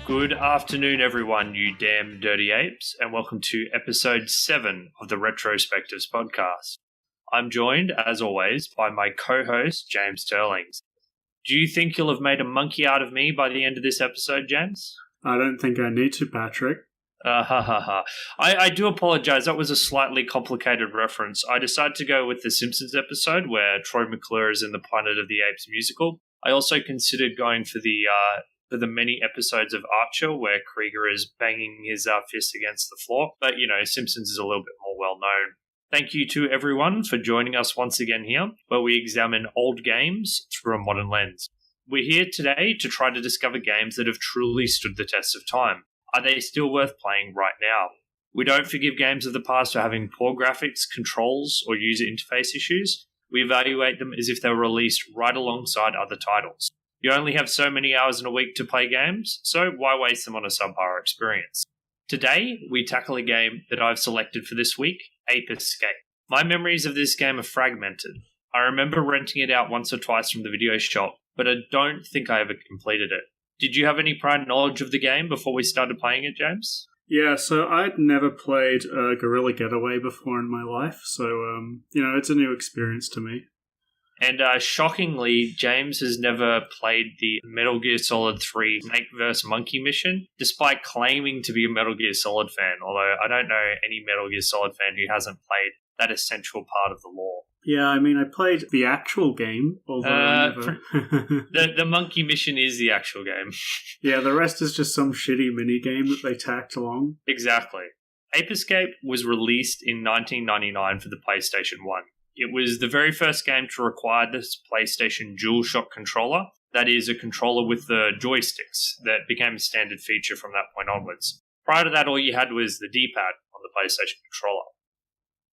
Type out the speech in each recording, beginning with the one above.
Good afternoon, everyone, you damn dirty apes, and welcome to episode 7 of the Retrospectives podcast. I'm joined, as always, by my co-host, James Sterlings. Do you think you'll have made a monkey out of me by the end of this episode, James? I don't think I need to, Patrick. I do apologize. That was a slightly complicated reference. I decided to go with the Simpsons episode where Troy McClure is in the Planet of the Apes musical. I also considered going for the many episodes of Archer where Krieger is banging his fist against the floor. But, Simpsons is a little bit more well-known. Thank you to everyone for joining us once again here, where we examine old games through a modern lens. We're here today to try to discover games that have truly stood the test of time. Are they still worth playing right now? We don't forgive games of the past for having poor graphics, controls, or user interface issues. We evaluate them as if they were released right alongside other titles. You only have so many hours in a week to play games, so why waste them on a subpar experience? Today, we tackle a game that I've selected for this week, Ape Escape. My memories of this game are fragmented. I remember renting it out once or twice from the video shop, but I don't think I ever completed it. Did you have any prior knowledge of the game before we started playing it, James? Yeah, so I'd never played Guerrilla Getaway before in my life, so, it's a new experience to me. And shockingly, James has never played the Metal Gear Solid 3 Snake vs. Monkey mission, despite claiming to be a Metal Gear Solid fan, although I don't know any Metal Gear Solid fan who hasn't played that essential part of the lore. Yeah, I mean, I played the actual game, although I never... the monkey mission is the actual game. Yeah, the rest is just some shitty minigame that they tacked along. Exactly. Ape Escape was released in 1999 for the PlayStation 1. It was the very first game to require this PlayStation DualShock controller. That is, a controller with the joysticks that became a standard feature from that point onwards. Prior to that, all you had was the D-pad on the PlayStation controller.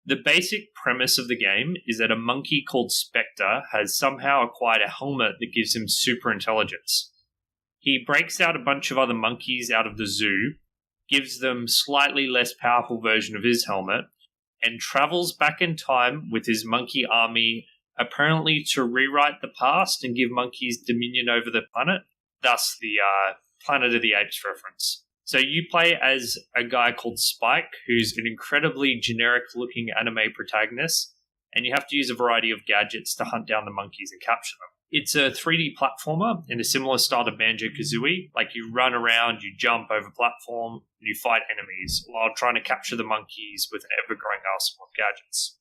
The basic premise of the game is that a monkey called Spectre has somehow acquired a helmet that gives him super intelligence. He breaks out a bunch of other monkeys out of the zoo, gives them slightly less powerful version of his helmet, and travels back in time with his monkey army, apparently to rewrite the past and give monkeys dominion over the planet, thus the Planet of the Apes reference. So you play as a guy called Spike, who's an incredibly generic-looking anime protagonist, and you have to use a variety of gadgets to hunt down the monkeys and capture them. It's a 3D platformer in a similar style to Banjo Kazooie. Like, you run around, you jump over platform, and you fight enemies while trying to capture the monkeys with an ever-growing arsenal of gadgets.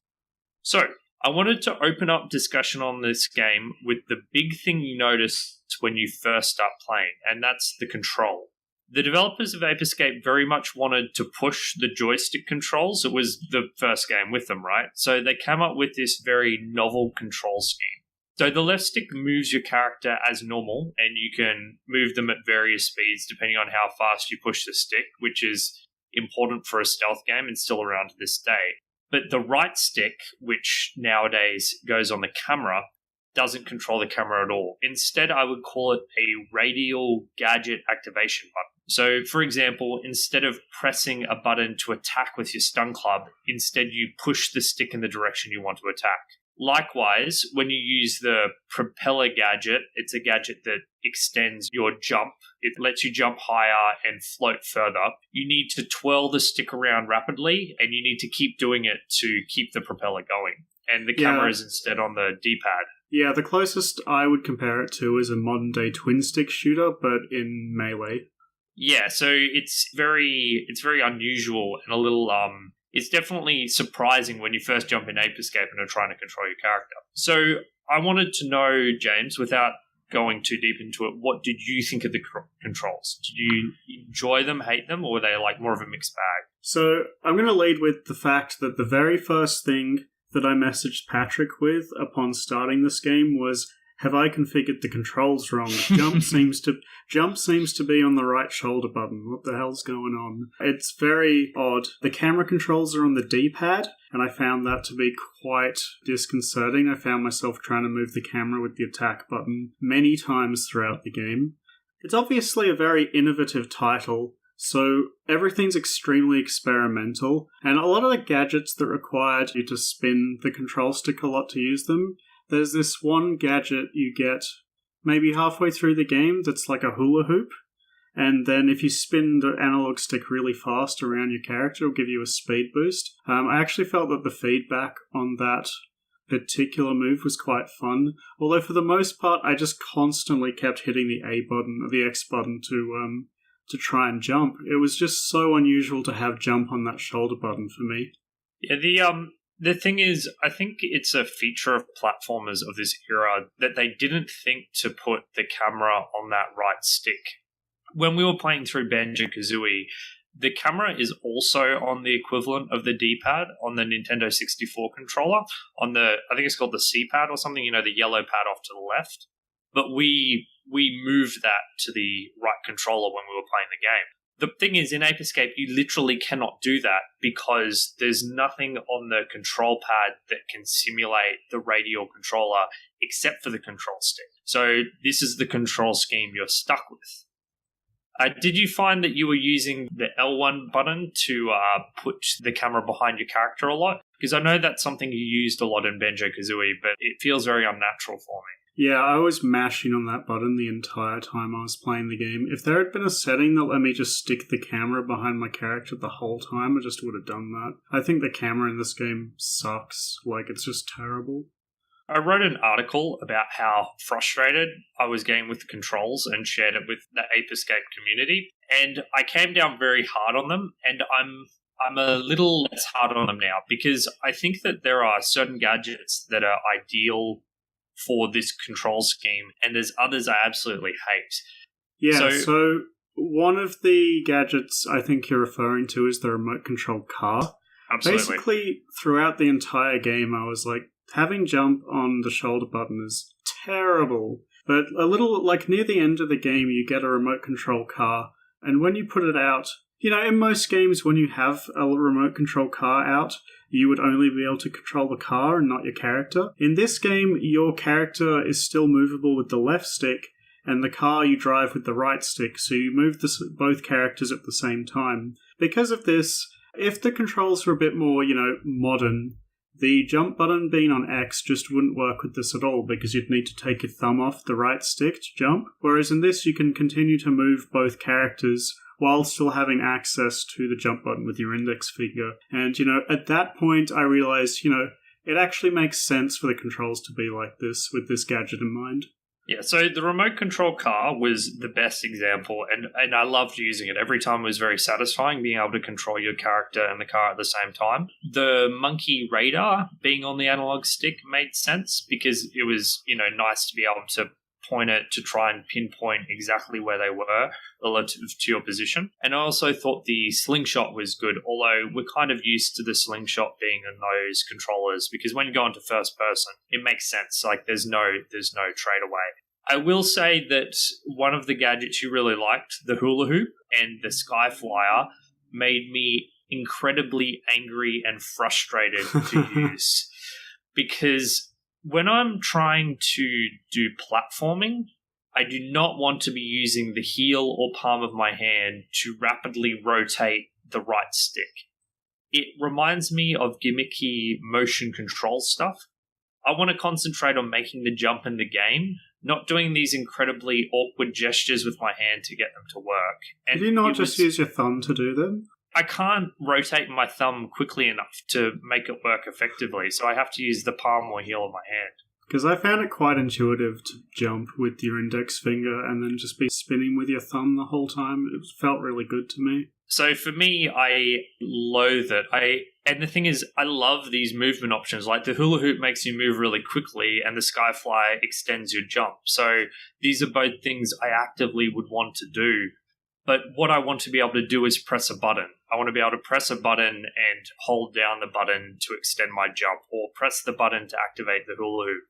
So, I wanted to open up discussion on this game with the big thing you notice when you first start playing, and that's the control. The developers of Ape Escape very much wanted to push the joystick controls. It was the first game with them, right? So they came up with this very novel control scheme. So the left stick moves your character as normal, and you can move them at various speeds depending on how fast you push the stick, which is important for a stealth game and still around to this day. But the right stick, which nowadays goes on the camera, doesn't control the camera at all. Instead, I would call it a radial gadget activation button. So, for example, instead of pressing a button to attack with your stun club, instead you push the stick in the direction you want to attack. Likewise, when you use the propeller gadget, it's a gadget that extends your jump. It lets you jump higher and float further. You need to twirl the stick around rapidly, and you need to keep doing it to keep the propeller going. And the camera is instead on the D-pad. Yeah, the closest I would compare it to is a modern-day twin-stick shooter, but in Melee. Yeah, so it's very unusual and a little it's definitely surprising when you first jump in Ape Escape and are trying to control your character. So I wanted to know, James, without going too deep into it, what did you think of the controls? Did you enjoy them, hate them, or were they like more of a mixed bag? So I'm going to lead with the fact that the very first thing that I messaged Patrick with upon starting this game was, have I configured the controls wrong? Jump seems to be on the right shoulder button. What the hell's going on? It's very odd. The camera controls are on the D-pad, and I found that to be quite disconcerting. I found myself trying to move the camera with the attack button many times throughout the game. It's obviously a very innovative title, so everything's extremely experimental, and a lot of the gadgets that required you to spin the control stick a lot to use them, there's this one gadget you get maybe halfway through the game that's like a hula hoop, and then if you spin the analog stick really fast around your character, it'll give you a speed boost. I actually felt that the feedback on that particular move was quite fun, although for the most part I just constantly kept hitting the A button or the X button to try and jump. It was just so unusual to have jump on that shoulder button for me. Yeah, the thing is, I think it's a feature of platformers of this era that they didn't think to put the camera on that right stick. When we were playing through Banjo Kazooie, the camera is also on the equivalent of the D-pad on the Nintendo 64 controller, on the, I think it's called the C-pad or something, the yellow pad off to the left. But we moved that to the right controller when we were playing the game. The thing is, in Ape Escape, you literally cannot do that because there's nothing on the control pad that can simulate the radial controller except for the control stick. So this is the control scheme you're stuck with. Did you find that you were using the L1 button to put the camera behind your character a lot? Because I know that's something you used a lot in Banjo Kazooie, but it feels very unnatural for me. Yeah, I was mashing on that button the entire time I was playing the game. If there had been a setting that let me just stick the camera behind my character the whole time, I just would have done that. I think the camera in this game sucks. It's just terrible. I wrote an article about how frustrated I was getting with the controls and shared it with the Ape Escape community. And I came down very hard on them, and I'm a little less hard on them now because I think that there are certain gadgets that are ideal for this control scheme, and there's others I absolutely hate. Yeah, so one of the gadgets I think you're referring to is the remote control car. Absolutely. Basically, throughout the entire game, I was like, having jump on the shoulder button is terrible. But a little, near the end of the game, you get a remote control car, and when you put it out, in most games, when you have a remote control car out, you would only be able to control the car and not your character. In this game, your character is still movable with the left stick, and the car you drive with the right stick, so you move both characters at the same time. Because of this, if the controls were a bit more, modern, the jump button being on X just wouldn't work with this at all because you'd need to take your thumb off the right stick to jump. Whereas in this, you can continue to move both characters while still having access to the jump button with your index finger. And, at that point, I realized, it actually makes sense for the controls to be like this with this gadget in mind. Yeah, so the remote control car was the best example, and I loved using it. Every time it was very satisfying being able to control your character and the car at the same time. The monkey radar being on the analog stick made sense because it was, nice to be able to point it to try and pinpoint exactly where they were relative to your position. And I also thought the slingshot was good, although we're kind of used to the slingshot being on those controllers because when you go into first person, it makes sense. There's no trade away. I will say that one of the gadgets you really liked, the hula hoop and the sky flyer, made me incredibly angry and frustrated to use because when I'm trying to do platforming, I do not want to be using the heel or palm of my hand to rapidly rotate the right stick. It reminds me of gimmicky motion control stuff. I want to concentrate on making the jump in the game, not doing these incredibly awkward gestures with my hand to get them to work. And did you not just use your thumb to do them? I can't rotate my thumb quickly enough to make it work effectively, so I have to use the palm or heel of my hand. Because I found it quite intuitive to jump with your index finger and then just be spinning with your thumb the whole time. It felt really good to me. So for me, I loathe it. And the thing is, I love these movement options. The hula hoop makes you move really quickly and the sky flyer extends your jump. So these are both things I actively would want to do. But what I want to be able to do is press a button. I want to be able to press a button and hold down the button to extend my jump, or press the button to activate the hula hoop.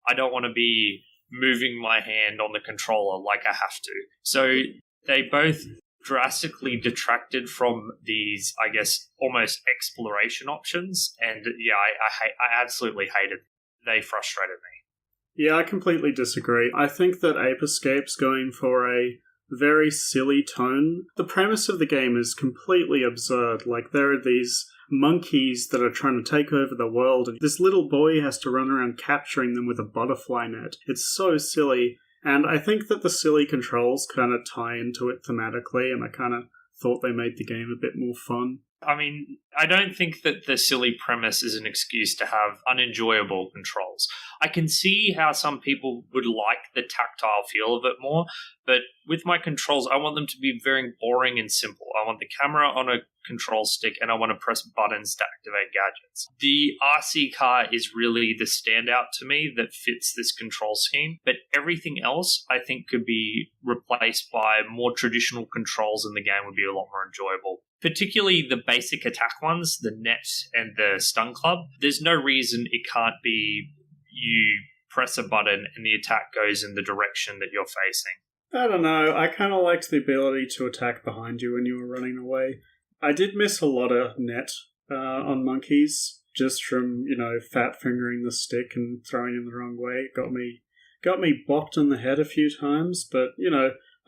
I don't want to be moving my hand on the controller like I have to. So they both drastically detracted from these, I guess, almost exploration options. And yeah, I absolutely hated them. They frustrated me. Yeah, I completely disagree. I think that Ape Escape's going for a very silly tone. The premise of the game is completely absurd. There are these monkeys that are trying to take over the world, and this little boy has to run around capturing them with a butterfly net. It's so silly. And I think that the silly controls kind of tie into it thematically, and I kind of thought they made the game a bit more fun. I mean, I don't think that the silly premise is an excuse to have unenjoyable controls. I can see how some people would like the tactile feel of it more, but with my controls, I want them to be very boring and simple. I want the camera on a control stick, and I want to press buttons to activate gadgets. The RC car is really the standout to me that fits this control scheme, but everything else I think could be replaced by more traditional controls, and the game would be a lot more enjoyable. Particularly the basic attack ones, the net and the stun club. There's no reason it can't be you press a button and the attack goes in the direction that you're facing. I don't know. I kind of liked the ability to attack behind you when you were running away. I did miss a lot of net on monkeys, just from, fat fingering the stick and throwing in the wrong way. It got me bopped in the head a few times, but,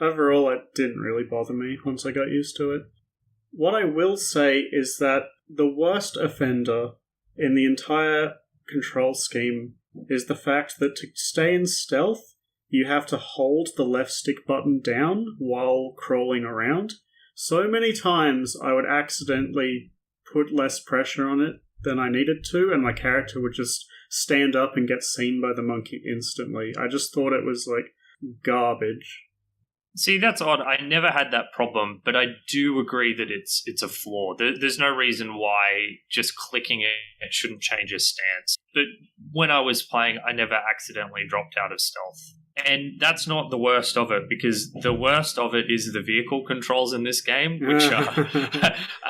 overall it didn't really bother me once I got used to it. What I will say is that the worst offender in the entire control scheme is the fact that to stay in stealth, you have to hold the left stick button down while crawling around. So many times I would accidentally put less pressure on it than I needed to, and my character would just stand up and get seen by the monkey instantly. I just thought it was garbage. See, that's odd. I never had that problem, but I do agree that it's a flaw. There's no reason why just clicking it shouldn't change your stance. But when I was playing, I never accidentally dropped out of stealth. And that's not the worst of it, because the worst of it is the vehicle controls in this game, which are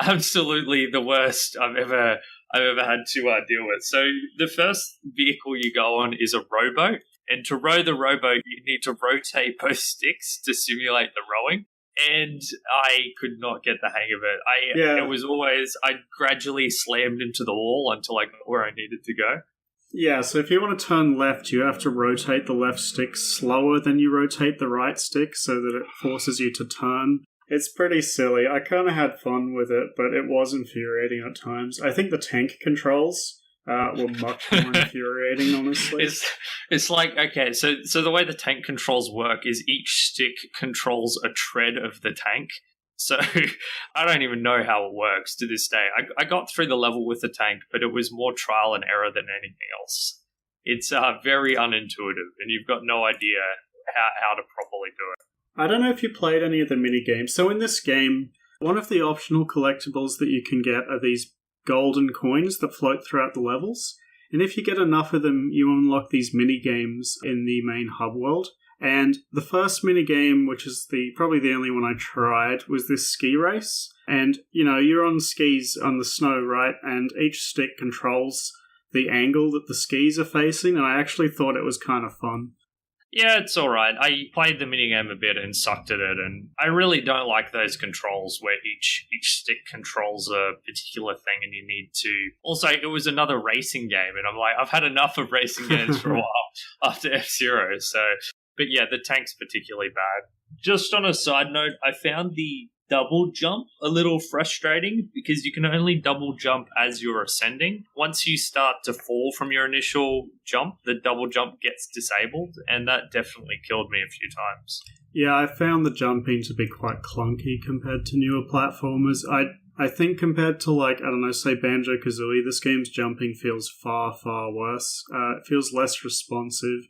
absolutely the worst I've ever had to deal with. So the first vehicle you go on is a rowboat. And to row the rowboat, you need to rotate both sticks to simulate the rowing. And I could not get the hang of it. It was always, I gradually slammed into the wall until I got where I needed to go. Yeah, so if you want to turn left, you have to rotate the left stick slower than you rotate the right stick so that it forces you to turn. It's pretty silly. I kind of had fun with it, but it was infuriating at times. I think the tank controls were much more infuriating, honestly. It's like, okay, so the way the tank controls work is each stick controls a tread of the tank. So I don't even know how it works to this day. I got through the level with the tank, but it was more trial and error than anything else. It's very unintuitive, and you've got no idea how to properly do it. I don't know if you played any of the mini games. So in this game, one of the optional collectibles that you can get are these golden coins that float throughout the levels. And if you get enough of them, you unlock these mini games in the main hub world. And the first mini game, which is probably the only one I tried, was this ski race. And, you're on skis on the snow, right? And each stick controls the angle that the skis are facing. And I actually thought it was kind of fun. Yeah, it's alright. I played the minigame a bit and sucked at it, and I really don't like those controls where each stick controls a particular thing and you need to... Also, it was another racing game, and I'm like, I've had enough of racing games for a while after F-Zero, so... But yeah, the tank's particularly bad. Just on a side note, I found the double jump a little frustrating because you can only double jump as you're ascending. Once you start to fall from your initial jump, the double jump gets disabled, and that definitely killed me a few times. Yeah, I found the jumping to be quite clunky compared to newer platformers. I think compared to, say Banjo Kazooie, this game's jumping feels far, far worse. It feels less responsive.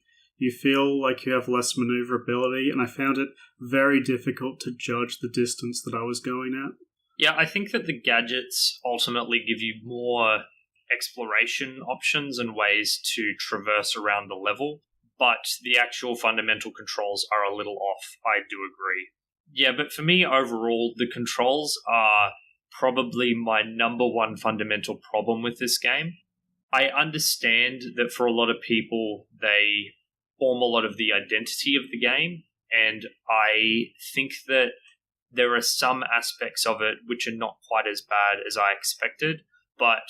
You feel like you have less maneuverability, and I found it very difficult to judge the distance that I was going at. Yeah, I think that the gadgets ultimately give you more exploration options and ways to traverse around the level, but the actual fundamental controls are a little off, I do agree. Yeah, but for me, overall, the controls are probably my number one fundamental problem with this game. I understand that for a lot of people, they form a lot of the identity of the game, and I think that there are some aspects of it which are not quite as bad as I expected, but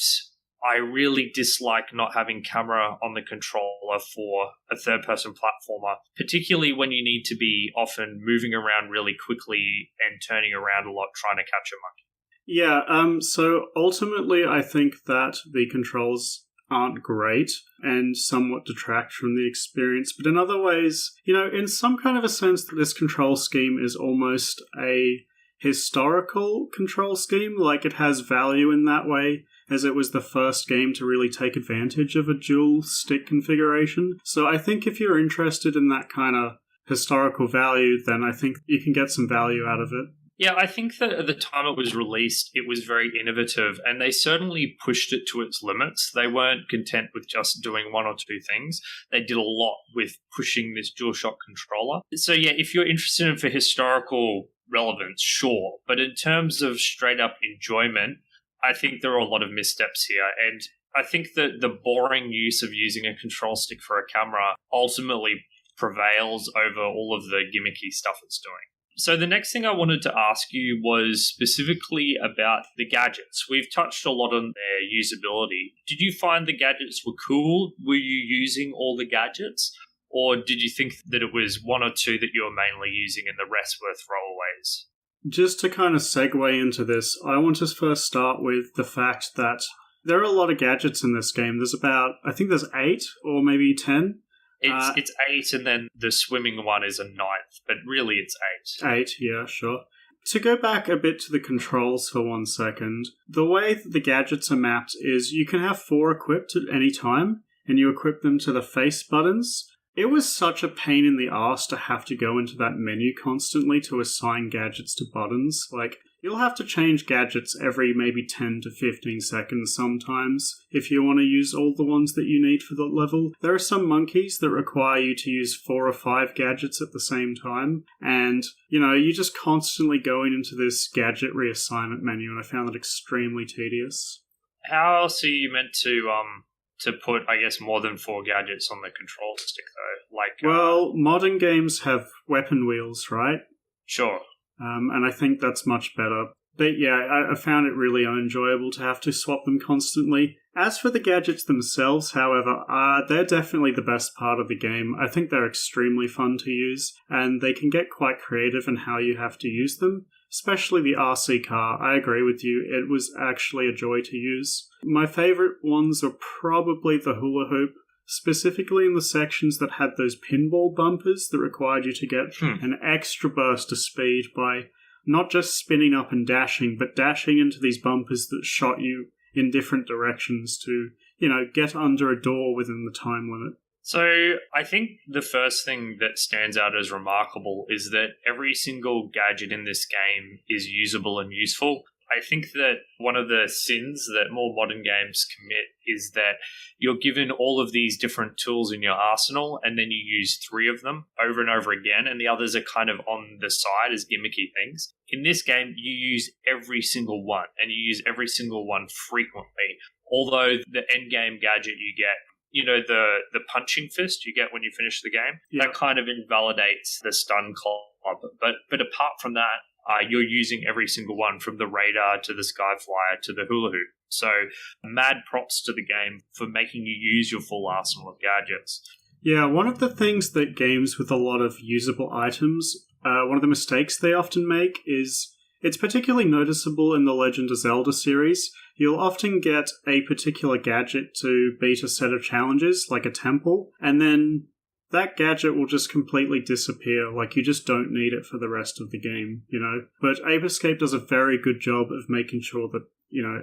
I really dislike not having camera on the controller for a third-person platformer, particularly when you need to be often moving around really quickly and turning around a lot trying to catch a monkey. Yeah, so ultimately I think that the controls aren't great and somewhat detract from the experience. But in other ways, in some kind of a sense, this control scheme is almost a historical control scheme. Like, it has value in that way, as it was the first game to really take advantage of a dual stick configuration. So I think if you're interested in that kind of historical value, then I think you can get some value out of it. Yeah, I think that at the time it was released, it was very innovative, and they certainly pushed it to its limits. They weren't content with just doing one or two things. They did a lot with pushing this DualShock controller. So yeah, if you're interested in for historical relevance, sure. But in terms of straight up enjoyment, I think there are a lot of missteps here. And I think that the boring use of using a control stick for a camera ultimately prevails over all of the gimmicky stuff it's doing. So the next thing I wanted to ask you was specifically about the gadgets. We've touched a lot on their usability. Did you find the gadgets were cool? Were you using all the gadgets? Or did you think that it was one or two that you were mainly using and the rest were throwaways? Just to kind of segue into this, I want to first start with the fact that there are a lot of gadgets in this game. I think there's 8 or maybe 10. It's 8, and then the swimming one is a 9th, but really it's 8. 8, yeah, sure. To go back a bit to the controls for 1 second, the way that the gadgets are mapped is you can have 4 equipped at any time, and you equip them to the face buttons. It was such a pain in the arse to have to go into that menu constantly to assign gadgets to buttons. Like, you'll have to change gadgets every maybe 10 to 15 seconds sometimes if you want to use all the ones that you need for the level. There are some monkeys that require you to use 4 or 5 gadgets at the same time, and, you're just constantly going into this gadget reassignment menu, and I found that extremely tedious. How else are you meant to put, I guess, more than 4 gadgets on the control stick, though? Well, modern games have weapon wheels, right? Sure. And I think that's much better. But yeah, I found it really unenjoyable to have to swap them constantly. As for the gadgets themselves, however, they're definitely the best part of the game. I think they're extremely fun to use, and they can get quite creative in how you have to use them. Especially the RC car, I agree with you, it was actually a joy to use. My favourite ones are probably the hula hoop, specifically in the sections that had those pinball bumpers that required you to get an extra burst of speed by not just spinning up and dashing, but dashing into these bumpers that shot you in different directions to, get under a door within the time limit. So I think the first thing that stands out as remarkable is that every single gadget in this game is usable and useful. I think that one of the sins that more modern games commit is that you're given all of these different tools in your arsenal, and then you use 3 of them over and over again, and the others are kind of on the side as gimmicky things. In this game, you use every single one, and you use every single one frequently. Although the end game gadget you get, the punching fist you get when you finish the game, that kind of invalidates the stun club. But apart from that, you're using every single one, from the radar to the skyflyer to the hula hoop. So mad props to the game for making you use your full arsenal of gadgets. Yeah, one of the things that games with a lot of usable items, one of the mistakes they often make is, it's particularly noticeable in the Legend of Zelda series. You'll often get a particular gadget to beat a set of challenges, like a temple, and then that gadget will just completely disappear, like you just don't need it for the rest of the game, But Ape Escape does a very good job of making sure that,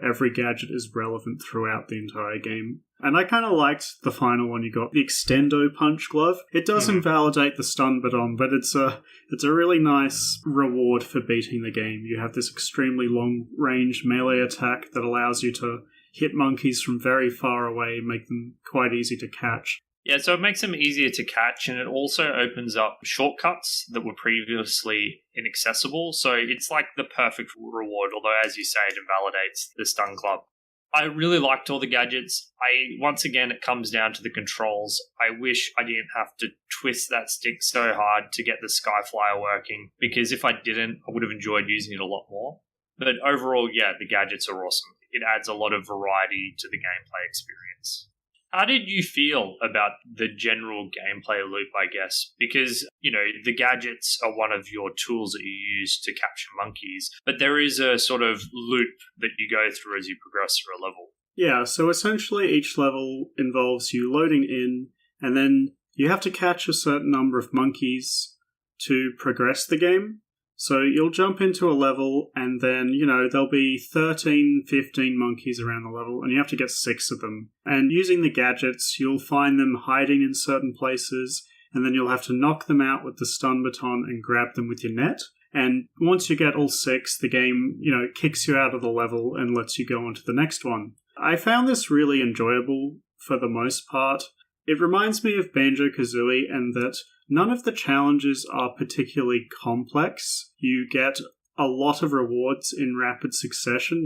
every gadget is relevant throughout the entire game. And I kind of liked the final one you got, the Extendo Punch Glove. It does invalidate the stun baton, but it's a really nice reward for beating the game. You have this extremely long-range melee attack that allows you to hit monkeys from very far away and make them quite easy to catch. Yeah, so it makes them easier to catch, and it also opens up shortcuts that were previously inaccessible. So it's like the perfect reward, although, as you say, it invalidates the stun club. I really liked all the gadgets. Once again, it comes down to the controls. I wish I didn't have to twist that stick so hard to get the Skyflyer working, because if I didn't, I would have enjoyed using it a lot more. But overall, yeah, the gadgets are awesome. It adds a lot of variety to the gameplay experience. How did you feel about the general gameplay loop, I guess? Because, the gadgets are one of your tools that you use to capture monkeys, but there is a sort of loop that you go through as you progress through a level. Yeah, so essentially each level involves you loading in, and then you have to catch a certain number of monkeys to progress the game. So you'll jump into a level, and then, there'll be 13, 15 monkeys around the level, and you have to get 6 of them. And using the gadgets, you'll find them hiding in certain places, and then you'll have to knock them out with the stun baton and grab them with your net. And once you get all 6, the game, kicks you out of the level and lets you go on to the next one. I found this really enjoyable for the most part. It reminds me of Banjo Kazooie, and that none of the challenges are particularly complex. You get a lot of rewards in rapid succession.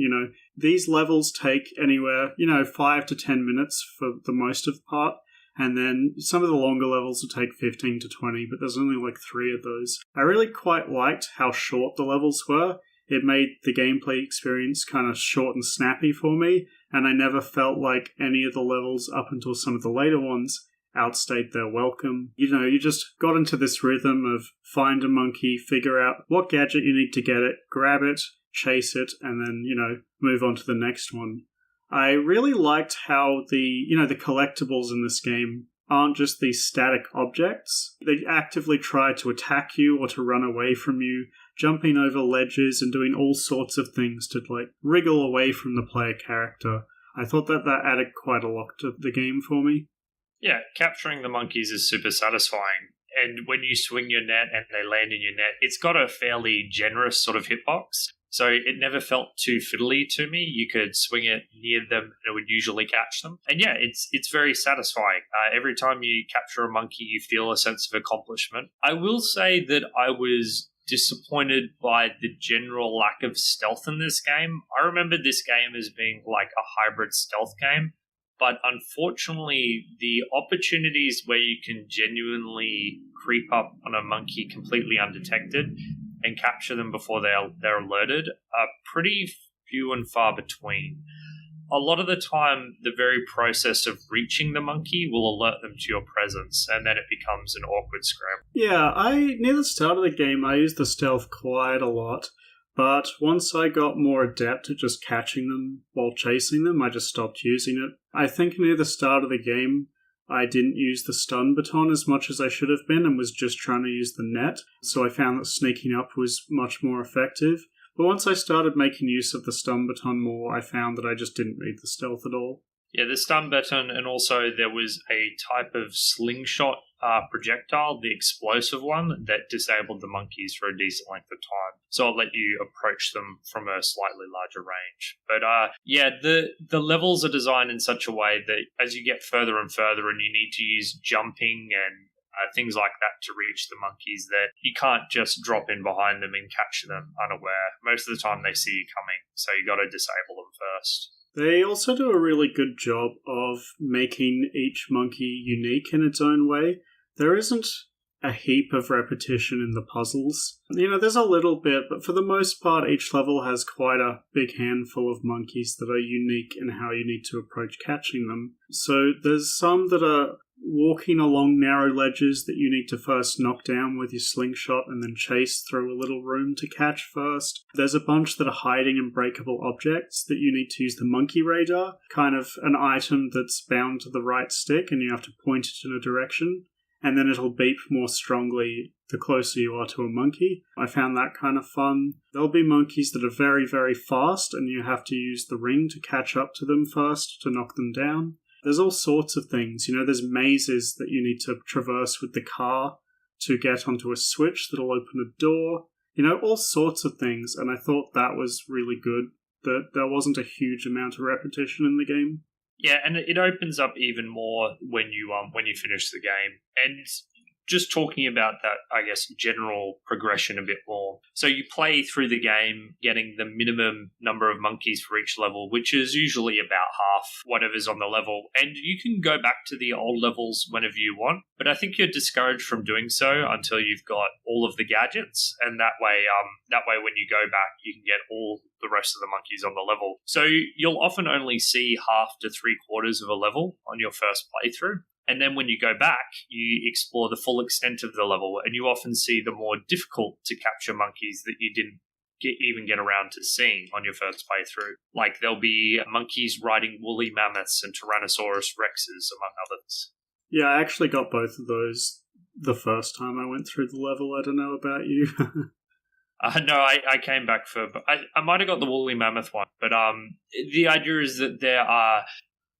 These levels take anywhere, 5 to 10 minutes for the most of the part. And then some of the longer levels will take 15 to 20, but there's only like 3 of those. I really quite liked how short the levels were. It made the gameplay experience kind of short and snappy for me, and I never felt like any of the levels up until some of the later ones outstayed their welcome. You just got into this rhythm of find a monkey, figure out what gadget you need to get it, grab it, chase it, and then, move on to the next one. I really liked how the collectibles in this game aren't just these static objects. They actively try to attack you or to run away from you, jumping over ledges and doing all sorts of things to wriggle away from the player character. I thought that added quite a lot to the game for me. Yeah, capturing the monkeys is super satisfying. And when you swing your net and they land in your net, it's got a fairly generous sort of hitbox. So it never felt too fiddly to me. You could swing it near them and it would usually catch them. And yeah, it's very satisfying. Every time you capture a monkey, you feel a sense of accomplishment. I will say that I was disappointed by the general lack of stealth in this game. I remember this game as being like a hybrid stealth game, but unfortunately, the opportunities where you can genuinely creep up on a monkey completely undetected and capture them before they're alerted are pretty few and far between. A lot of the time, the very process of reaching the monkey will alert them to your presence, and then it becomes an awkward scramble. Yeah, near the start of the game, I used the stealth quite a lot, but once I got more adept at just catching them while chasing them, I just stopped using it. I think near the start of the game, I didn't use the stun baton as much as I should have been and was just trying to use the net, so I found that sneaking up was much more effective. But once I started making use of the stun baton more, I found that I just didn't need the stealth at all. Yeah, the stun baton, and also there was a type of slingshot projectile, the explosive one, that disabled the monkeys for a decent length of time. So I'll let you approach them from a slightly larger range. But the levels are designed in such a way that as you get further and further and you need to use jumping and things like that to reach the monkeys, that you can't just drop in behind them and catch them unaware. Most of the time they see you coming, so you got to disable them first. They also do a really good job of making each monkey unique in its own way. There isn't a heap of repetition in the puzzles. There's a little bit, but for the most part, each level has quite a big handful of monkeys that are unique in how you need to approach catching them. So there's some that are walking along narrow ledges that you need to first knock down with your slingshot and then chase through a little room to catch first. There's a bunch that are hiding in breakable objects that you need to use the monkey radar, kind of an item that's bound to the right stick and you have to point it in a direction, and then it'll beep more strongly the closer you are to a monkey. I found that kind of fun. There'll be monkeys that are very, very fast and you have to use the ring to catch up to them first to knock them down. There's all sorts of things. There's mazes that you need to traverse with the car to get onto a switch that'll open a door. All sorts of things. And I thought that was really good, that there wasn't a huge amount of repetition in the game. Yeah, and it opens up even more when you finish the game. And just talking about that, I guess, general progression a bit more. So you play through the game, getting the minimum number of monkeys for each level, which is usually about half whatever's on the level. And you can go back to the old levels whenever you want, but I think you're discouraged from doing so until you've got all of the gadgets. And that way when you go back, you can get all the rest of the monkeys on the level. So you'll often only see half to 3/4 of a level on your first playthrough. And then when you go back, you explore the full extent of the level, and you often see the more difficult to capture monkeys that you didn't even get around to seeing on your first playthrough. Like there'll be monkeys riding woolly mammoths and Tyrannosaurus rexes, among others. Yeah, I actually got both of those the first time I went through the level. I don't know about you. No, I came back for... I might have got the woolly mammoth one, but the idea is that there are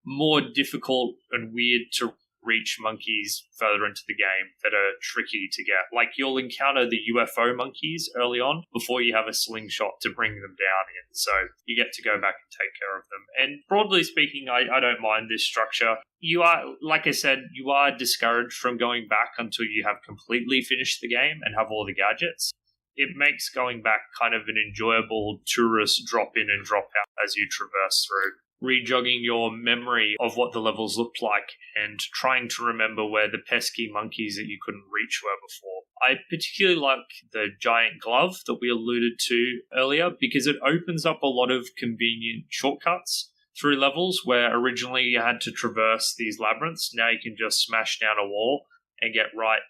more difficult and weird to reach monkeys further into the game that are tricky to get. Like, you'll encounter the UFO monkeys early on before you have a slingshot to bring them down in. So you get to go back and take care of them. And broadly speaking, I don't mind this structure. You are, like I said, you are discouraged from going back until you have completely finished the game and have all the gadgets. It makes going back kind of an enjoyable tourist drop in and drop out as you traverse through, rejogging your memory of what the levels looked like and trying to remember where the pesky monkeys that you couldn't reach were before. I particularly like the giant glove that we alluded to earlier because it opens up a lot of convenient shortcuts through levels where originally you had to traverse these labyrinths. Now you can just smash down a wall and get right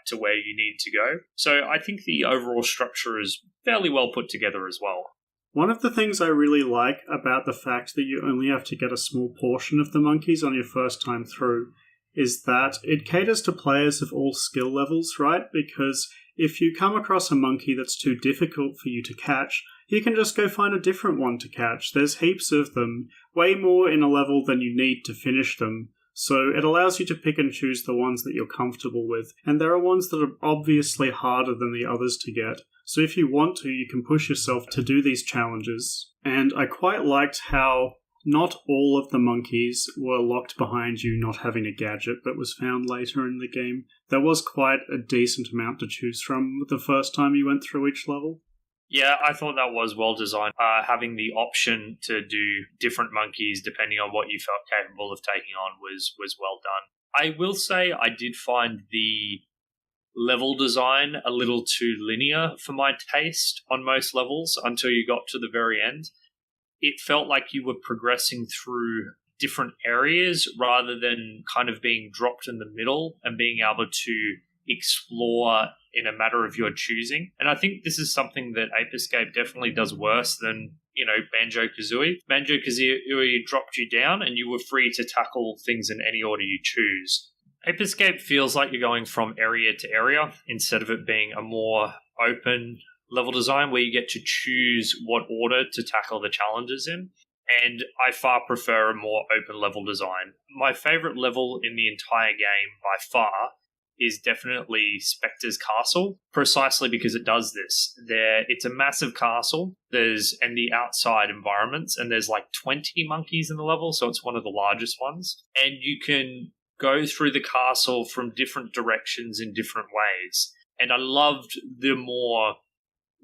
to where you need to go. So I think the overall structure is fairly well put together as well. One of the things I really like about the fact that you only have to get a small portion of the monkeys on your first time through is that it caters to players of all skill levels, right? Because if you come across a monkey that's too difficult for you to catch, you can just go find a different one to catch. There's heaps of them, way more in a level than you need to finish them. So it allows you to pick and choose the ones that you're comfortable with, and there are ones that are obviously harder than the others to get. So if you want to, you can push yourself to do these challenges. And I quite liked how not all of the monkeys were locked behind you not having a gadget that was found later in the game. There was quite a decent amount to choose from the first time you went through each level. Yeah, I thought that was well designed. Having the option to do different monkeys depending on what you felt capable of taking on was well done. I will say I did find the level design a little too linear for my taste on most levels until you got to the very end. It felt like you were progressing through different areas rather than kind of being dropped in the middle and being able to explore in a matter of your choosing. And I think this is something that Ape Escape definitely does worse than, Banjo Kazooie. Banjo Kazooie dropped you down and you were free to tackle things in any order you choose. Ape Escape feels like you're going from area to area instead of it being a more open level design where you get to choose what order to tackle the challenges in. And I far prefer a more open level design. My favorite level in the entire game by far is definitely Spectre's Castle, precisely because it does this. It's a massive castle, and the outside environments, and there's like 20 monkeys in the level, so it's one of the largest ones. And you can go through the castle from different directions in different ways. And I loved the more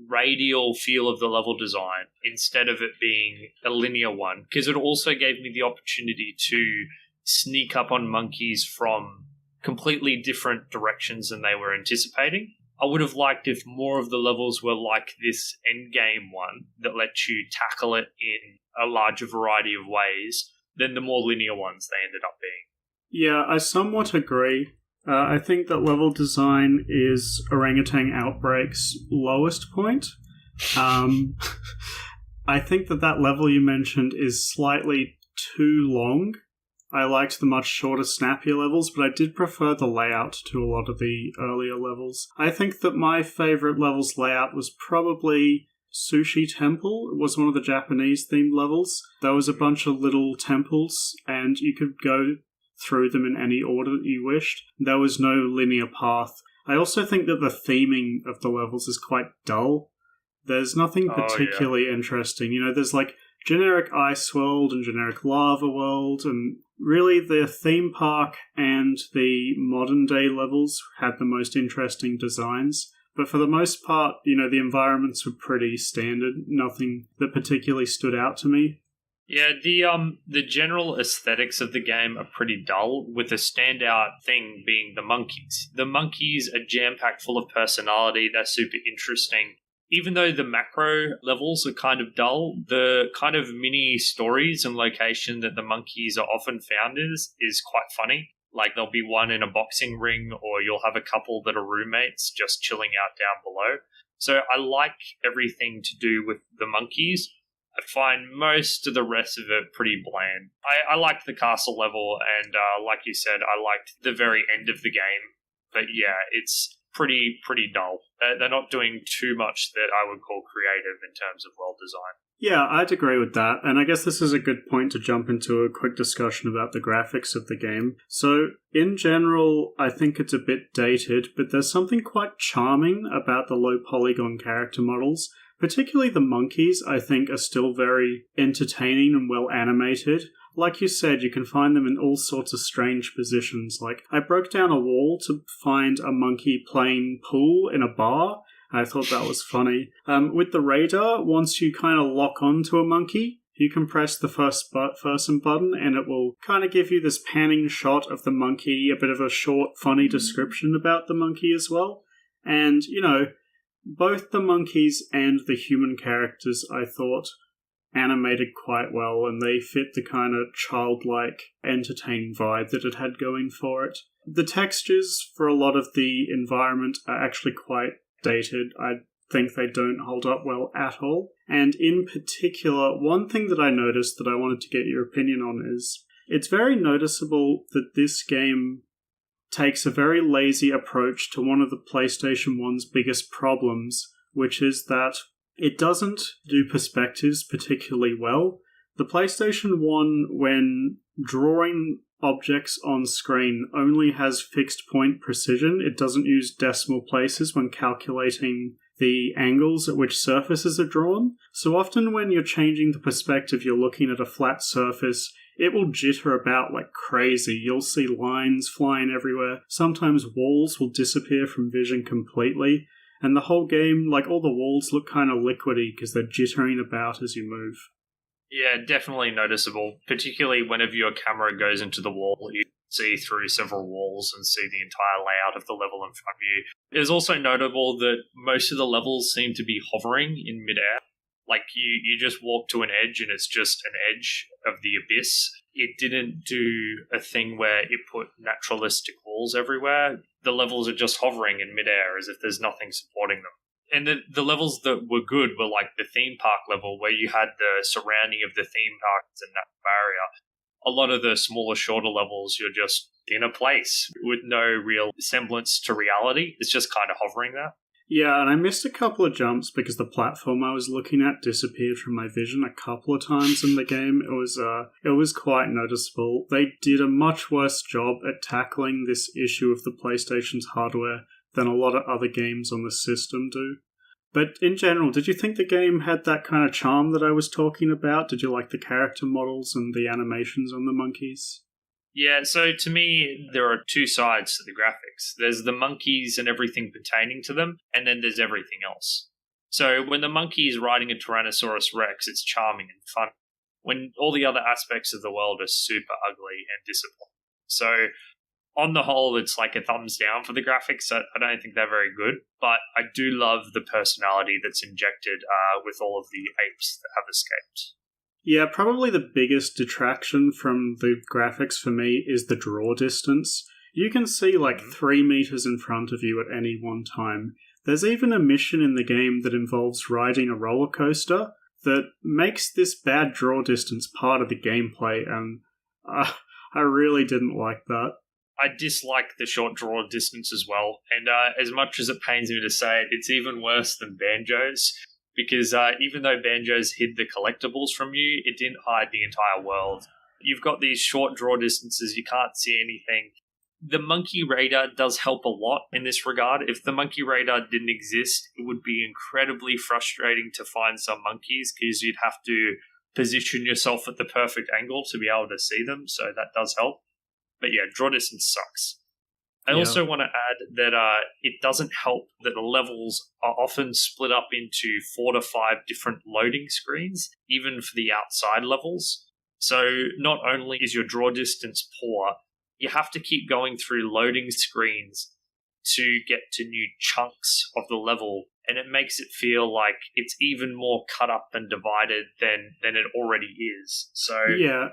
radial feel of the level design instead of it being a linear one, because it also gave me the opportunity to sneak up on monkeys from completely different directions than they were anticipating. I would have liked if more of the levels were like this endgame one that lets you tackle it in a larger variety of ways than the more linear ones they ended up being. Yeah, I somewhat agree. I think that level design is Orangutan Outbreak's lowest point. I think that level you mentioned is slightly too long. I liked the much shorter, snappier levels, but I did prefer the layout to a lot of the earlier levels. I think that my favourite level's layout was probably Sushi Temple. It was one of the Japanese-themed levels. There was a bunch of little temples, and you could go through them in any order that you wished. There was no linear path. I also think that the theming of the levels is quite dull. There's nothing particularly interesting. There's like generic ice world and generic lava world, and really the theme park and the modern day levels had the most interesting designs. But for the most part, the environments were pretty standard. Nothing that particularly stood out to me. Yeah, the general aesthetics of the game are pretty dull, with a standout thing being the monkeys. The monkeys are jam-packed full of personality, they're super interesting. Even though the macro levels are kind of dull, the kind of mini stories and location that the monkeys are often found in is quite funny. Like there'll be one in a boxing ring, or you'll have a couple that are roommates just chilling out down below. So I like everything to do with the monkeys. I find most of the rest of it pretty bland. I liked the castle level, and like you said, I liked the very end of the game. But yeah, it's pretty dull. They're not doing too much that I would call creative in terms of world design. Yeah, I'd agree with that, and I guess this is a good point to jump into a quick discussion about the graphics of the game. So, in general, I think it's a bit dated, but there's something quite charming about the low polygon character models. Particularly the monkeys, I think, are still very entertaining and well animated. Like you said, you can find them in all sorts of strange positions. Like, I broke down a wall to find a monkey playing pool in a bar. I thought that was funny. With the radar, once you kind of lock onto a monkey, you can press the first person button and it will kind of give you this panning shot of the monkey, a bit of a short, funny description about the monkey as well. And, both the monkeys and the human characters, I thought, animated quite well, and they fit the kind of childlike, entertaining vibe that it had going for it. The textures for a lot of the environment are actually quite dated. I think they don't hold up well at all. And in particular, one thing that I noticed that I wanted to get your opinion on is it's very noticeable that this game takes a very lazy approach to one of the PlayStation 1's biggest problems, which is that it doesn't do perspectives particularly well. The PlayStation 1, when drawing objects on screen, only has fixed point precision. It doesn't use decimal places when calculating the angles at which surfaces are drawn. So often when you're changing the perspective, you're looking at a flat surface, it will jitter about like crazy. You'll see lines flying everywhere. Sometimes walls will disappear from vision completely. And the whole game, like all the walls look kind of liquidy because they're jittering about as you move. Yeah, definitely noticeable. Particularly whenever your camera goes into the wall, you see through several walls and see the entire layout of the level in front of you. It is also notable that most of the levels seem to be hovering in midair. Like, you just walk to an edge and it's just an edge of the abyss. It didn't do a thing where it put naturalistic walls everywhere. The levels are just hovering in midair as if there's nothing supporting them. And the levels that were good were like the theme park level where you had the surrounding of the theme park as a natural barrier. A lot of the smaller, shorter levels, you're just in a place with no real semblance to reality. It's just kind of hovering there. Yeah, and I missed a couple of jumps because the platform I was looking at disappeared from my vision a couple of times in the game. It was quite noticeable. They did a much worse job at tackling this issue of the PlayStation's hardware than a lot of other games on the system do. But in general, did you think the game had that kind of charm that I was talking about? Did you like the character models and the animations on the monkeys? Yeah, so to me, there are two sides to the graphics. There's the monkeys and everything pertaining to them, and then there's everything else. So when the monkey is riding a Tyrannosaurus Rex, it's charming and fun. When all the other aspects of the world are super ugly and disappointing. So on the whole, it's like a thumbs down for the graphics. I don't think they're very good, but I do love the personality that's injected with all of the apes that have escaped. Yeah, probably the biggest detraction from the graphics for me is the draw distance. You can see like 3 meters in front of you at any one time. There's even a mission in the game that involves riding a roller coaster that makes this bad draw distance part of the gameplay, and I really didn't like that. I dislike the short draw distance as well, and as much as it pains me to say it, it's even worse than Banjo's. Because even though Banjo's hid the collectibles from you, it didn't hide the entire world. You've got these short draw distances, you can't see anything. The monkey radar does help a lot in this regard. If the monkey radar didn't exist, it would be incredibly frustrating to find some monkeys because you'd have to position yourself at the perfect angle to be able to see them, so that does help. But yeah, draw distance sucks. I also want to add that it doesn't help that the levels are often split up into 4 to 5 different loading screens, even for the outside levels. So not only is your draw distance poor, you have to keep going through loading screens to get to new chunks of the level, and it makes it feel like it's even more cut up and divided than it already is. So yeah,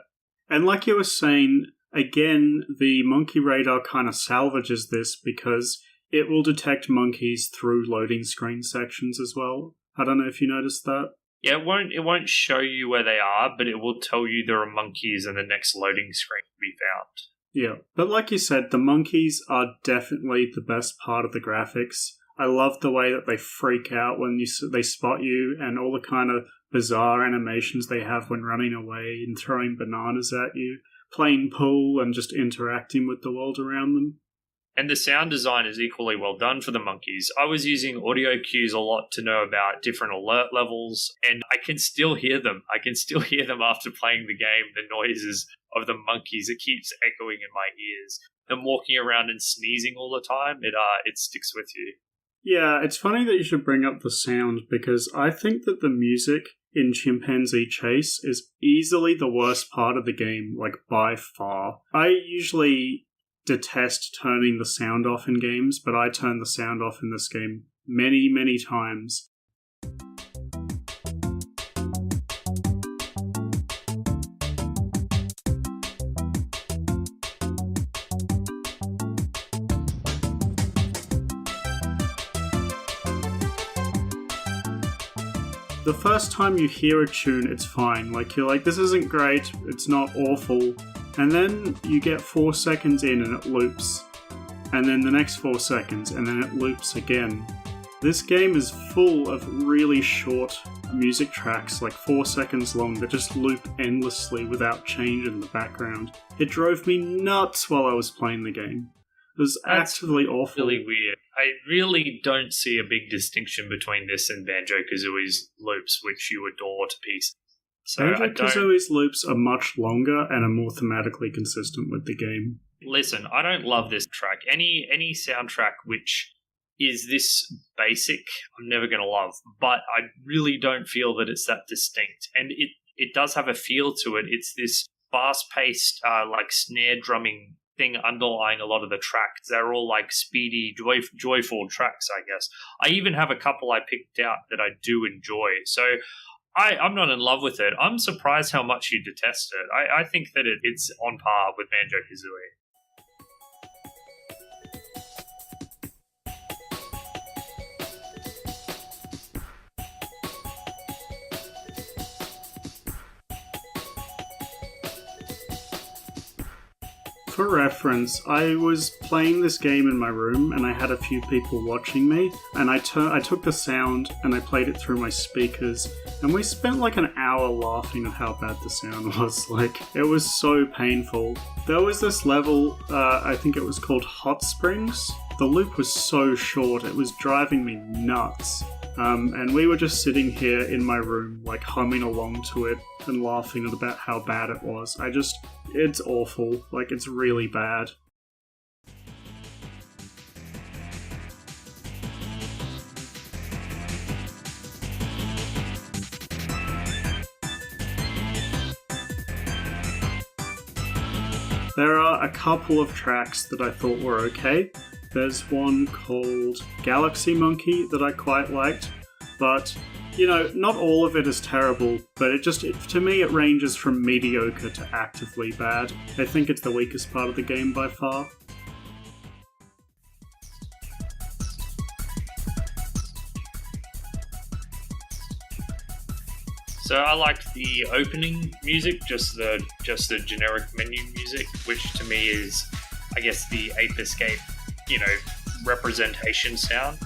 and like you were saying, again, the monkey radar kind of salvages this because it will detect monkeys through loading screen sections as well. I don't know if you noticed that. Yeah, it won't show you where they are, but it will tell you there are monkeys in the next loading screen to be found. Yeah, but like you said, the monkeys are definitely the best part of the graphics. I love the way that they freak out when they spot you, and all the kind of bizarre animations they have when running away and throwing bananas at you, playing pool and just interacting with the world around them. And the sound design is equally well done for the monkeys. I was using audio cues a lot to know about different alert levels, and I can still hear them. I can still hear them after playing the game, the noises of the monkeys. It keeps echoing in my ears. Them walking around and sneezing all the time, it sticks with you. Yeah, it's funny that you should bring up the sound, because I think that the music in Chimpanzee Chase is easily the worst part of the game, like by far. I usually detest turning the sound off in games, but I turned the sound off in this game many, many times. The first time you hear a tune, it's fine. Like, you're like, this isn't great, it's not awful. And then you get 4 seconds in and it loops. And then the next 4 seconds, and then it loops again. This game is full of really short music tracks, like 4 seconds long, that just loop endlessly without change in the background. It drove me nuts while I was playing the game. It was actively awful. Really weird. I really don't see a big distinction between this and Banjo Kazooie's loops, which you adore to pieces. So Banjo Kazooie's loops are much longer and are more thematically consistent with the game. Listen, I don't love this track. Any soundtrack which is this basic, I'm never going to love. But I really don't feel that it's that distinct. And it does have a feel to it. It's this fast-paced, like snare drumming thing underlying a lot of the tracks. They're all like speedy, joyful tracks, I guess. I even have a couple I picked out that I do enjoy. So I'm not in love with it. I'm surprised how much you detest it. I think that it's on par with Banjo Kazooie. For reference, I was playing this game in my room and I had a few people watching me, and I took the sound and I played it through my speakers, and we spent like an hour laughing at how bad the sound was. Like, it was so painful. There was this level, I think it was called Hot Springs. The loop was so short, it was driving me nuts. And we were just sitting here in my room, like humming along to it and laughing about how bad it was. It's awful. Like, it's really bad. There are a couple of tracks that I thought were okay. There's one called Galaxy Monkey that I quite liked, but, you know, not all of it is terrible, but to me it ranges from mediocre to actively bad. I think it's the weakest part of the game by far. So I liked the opening music, just the generic menu music, which to me is, I guess, the Ape Escape, representation sound.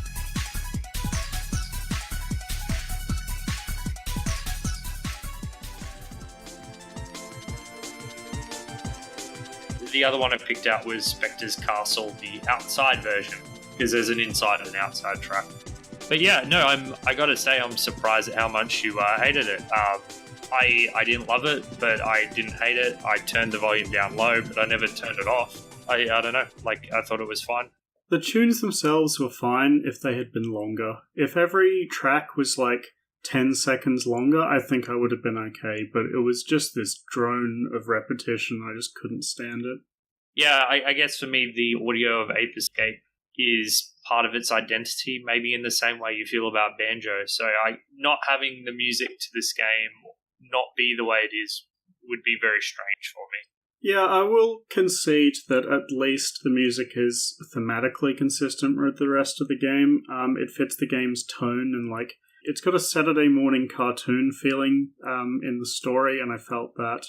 The other one I picked out was Spectre's Castle, the outside version, because there's an inside and an outside track. But yeah, no, I gotta say I'm surprised at how much you hated it. I didn't love it, but I didn't hate it. I turned the volume down low, but I never turned it off. I don't know, I thought it was fun. The tunes themselves were fine if they had been longer. If every track was like 10 seconds longer, I think I would have been okay, but it was just this drone of repetition. I just couldn't stand it. Yeah, I guess for me, the audio of Ape Escape is part of its identity, maybe in the same way you feel about Banjo. So not having the music to this game not be the way it is would be very strange for me. Yeah, I will concede that at least the music is thematically consistent with the rest of the game. It fits the game's tone and it's got a Saturday morning cartoon feeling in the story, and I felt that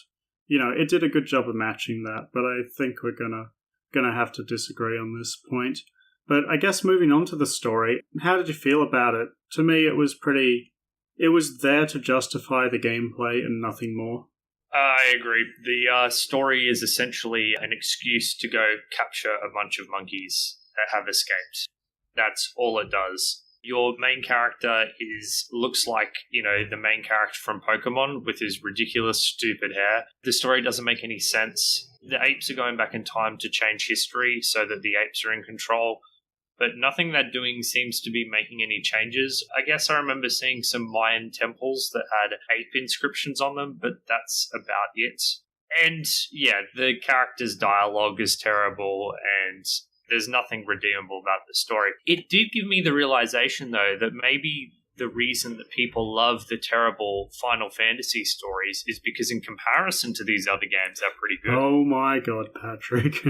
it did a good job of matching that. But I think we're gonna have to disagree on this point. But I guess moving on to the story, how did you feel about it? To me, it was there to justify the gameplay and nothing more. I agree. The story is essentially an excuse to go capture a bunch of monkeys that have escaped. That's all it does. Your main character looks like, the main character from Pokemon with his ridiculous, stupid hair. The story doesn't make any sense. The apes are going back in time to change history so that the apes are in control. But nothing they're doing seems to be making any changes. I guess I remember seeing some Mayan temples that had ape inscriptions on them, but that's about it. And yeah, the character's dialogue is terrible, and there's nothing redeemable about the story. It did give me the realization, though, that maybe the reason that people love the terrible Final Fantasy stories is because in comparison to these other games, they're pretty good. Oh my god, Patrick.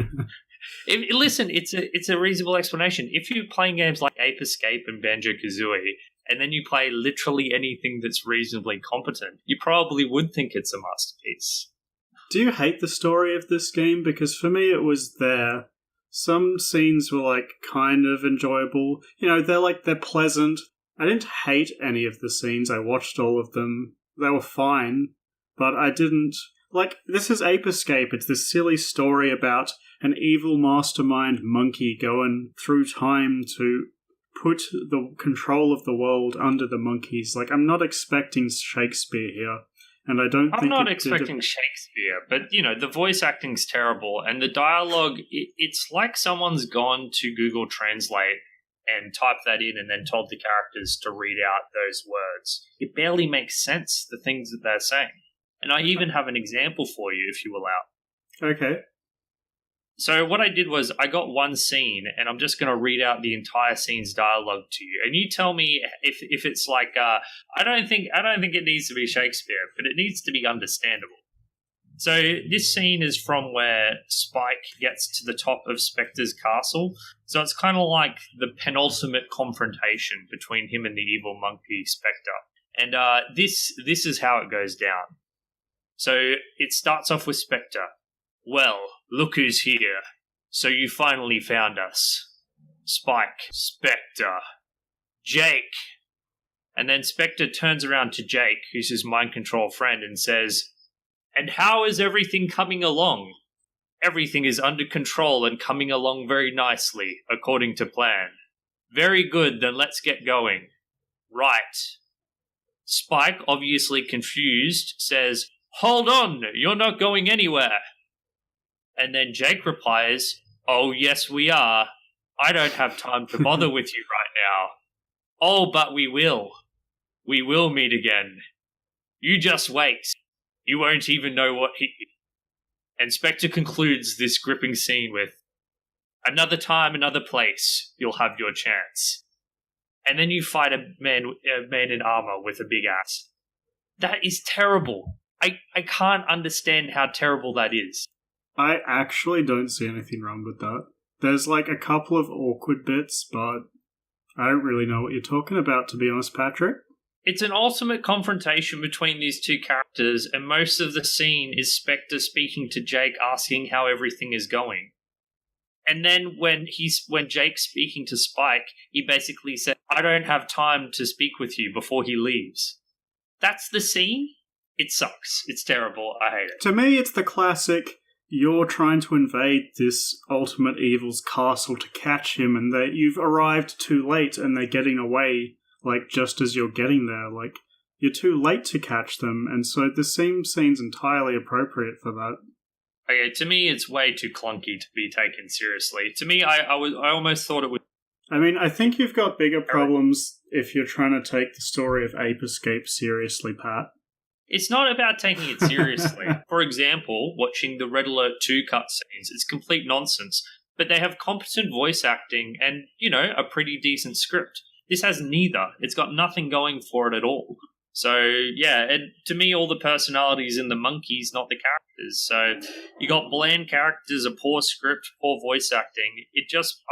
Listen, it's a reasonable explanation. If you're playing games like Ape Escape and Banjo Kazooie, and then you play literally anything that's reasonably competent, you probably would think it's a masterpiece. Do you hate the story of this game? Because for me, it was there. Some scenes were kind of enjoyable. They're pleasant. I didn't hate any of the scenes. I watched all of them. They were fine, but I didn't. This is Ape Escape. It's this silly story about an evil mastermind monkey going through time to put the control of the world under the monkeys. I'm not expecting Shakespeare here, and I don't think I'm not expecting Shakespeare, but, the voice acting's terrible, and the dialogue, it's like someone's gone to Google Translate and typed that in and then told the characters to read out those words. It barely makes sense, the things that they're saying. And I even have an example for you, if you allow. Okay. So what I did was I got one scene, and I'm just going to read out the entire scene's dialogue to you, and you tell me if it's I don't think it needs to be Shakespeare, but it needs to be understandable. So this scene is from where Spike gets to the top of Spectre's castle. So it's kind of like the penultimate confrontation between him and the evil monkey Spectre, and this is how it goes down. So it starts off with Spectre. Well, look who's here. So you finally found us. Spike, Spectre, Jake. And then Spectre turns around to Jake, who's his mind control friend, and says, "And how is everything coming along?" "Everything is under control and coming along very nicely, according to plan." "Very good, then let's get going." "Right." Spike, obviously confused, says, "Hold on, you're not going anywhere." And then Jake replies, "Oh, yes, we are. I don't have time to bother with you right now." "Oh, but we will. We will meet again. You just wait. You won't even know what he..." And Spectre concludes this gripping scene with, "Another time, another place, you'll have your chance." And then you fight a man in armor with a big axe. That is terrible. I can't understand how terrible that is. I actually don't see anything wrong with that. There's a couple of awkward bits, but I don't really know what you're talking about, to be honest, Patrick. It's an ultimate confrontation between these two characters, and most of the scene is Spectre speaking to Jake, asking how everything is going. And then when Jake's speaking to Spike, he basically said, "I don't have time to speak with you," before he leaves. That's the scene? It sucks. It's terrible. I hate it. To me, it's the classic, you're trying to invade this ultimate evil's castle to catch him, and that you've arrived too late and they're getting away, just as you're getting there. You're too late to catch them, and so the scene's entirely appropriate for that. Okay, to me, it's way too clunky to be taken seriously. To me, I almost thought it would... I think you've got bigger problems if you're trying to take the story of Ape Escape seriously, Pat. It's not about taking it seriously. For example, watching the Red Alert 2 cutscenes, it's complete nonsense, but they have competent voice acting and, a pretty decent script. This has neither. It's got nothing going for it at all. So, yeah, and to me, all the personalities in the monkeys, not the characters. So, you got bland characters, a poor script, poor voice acting.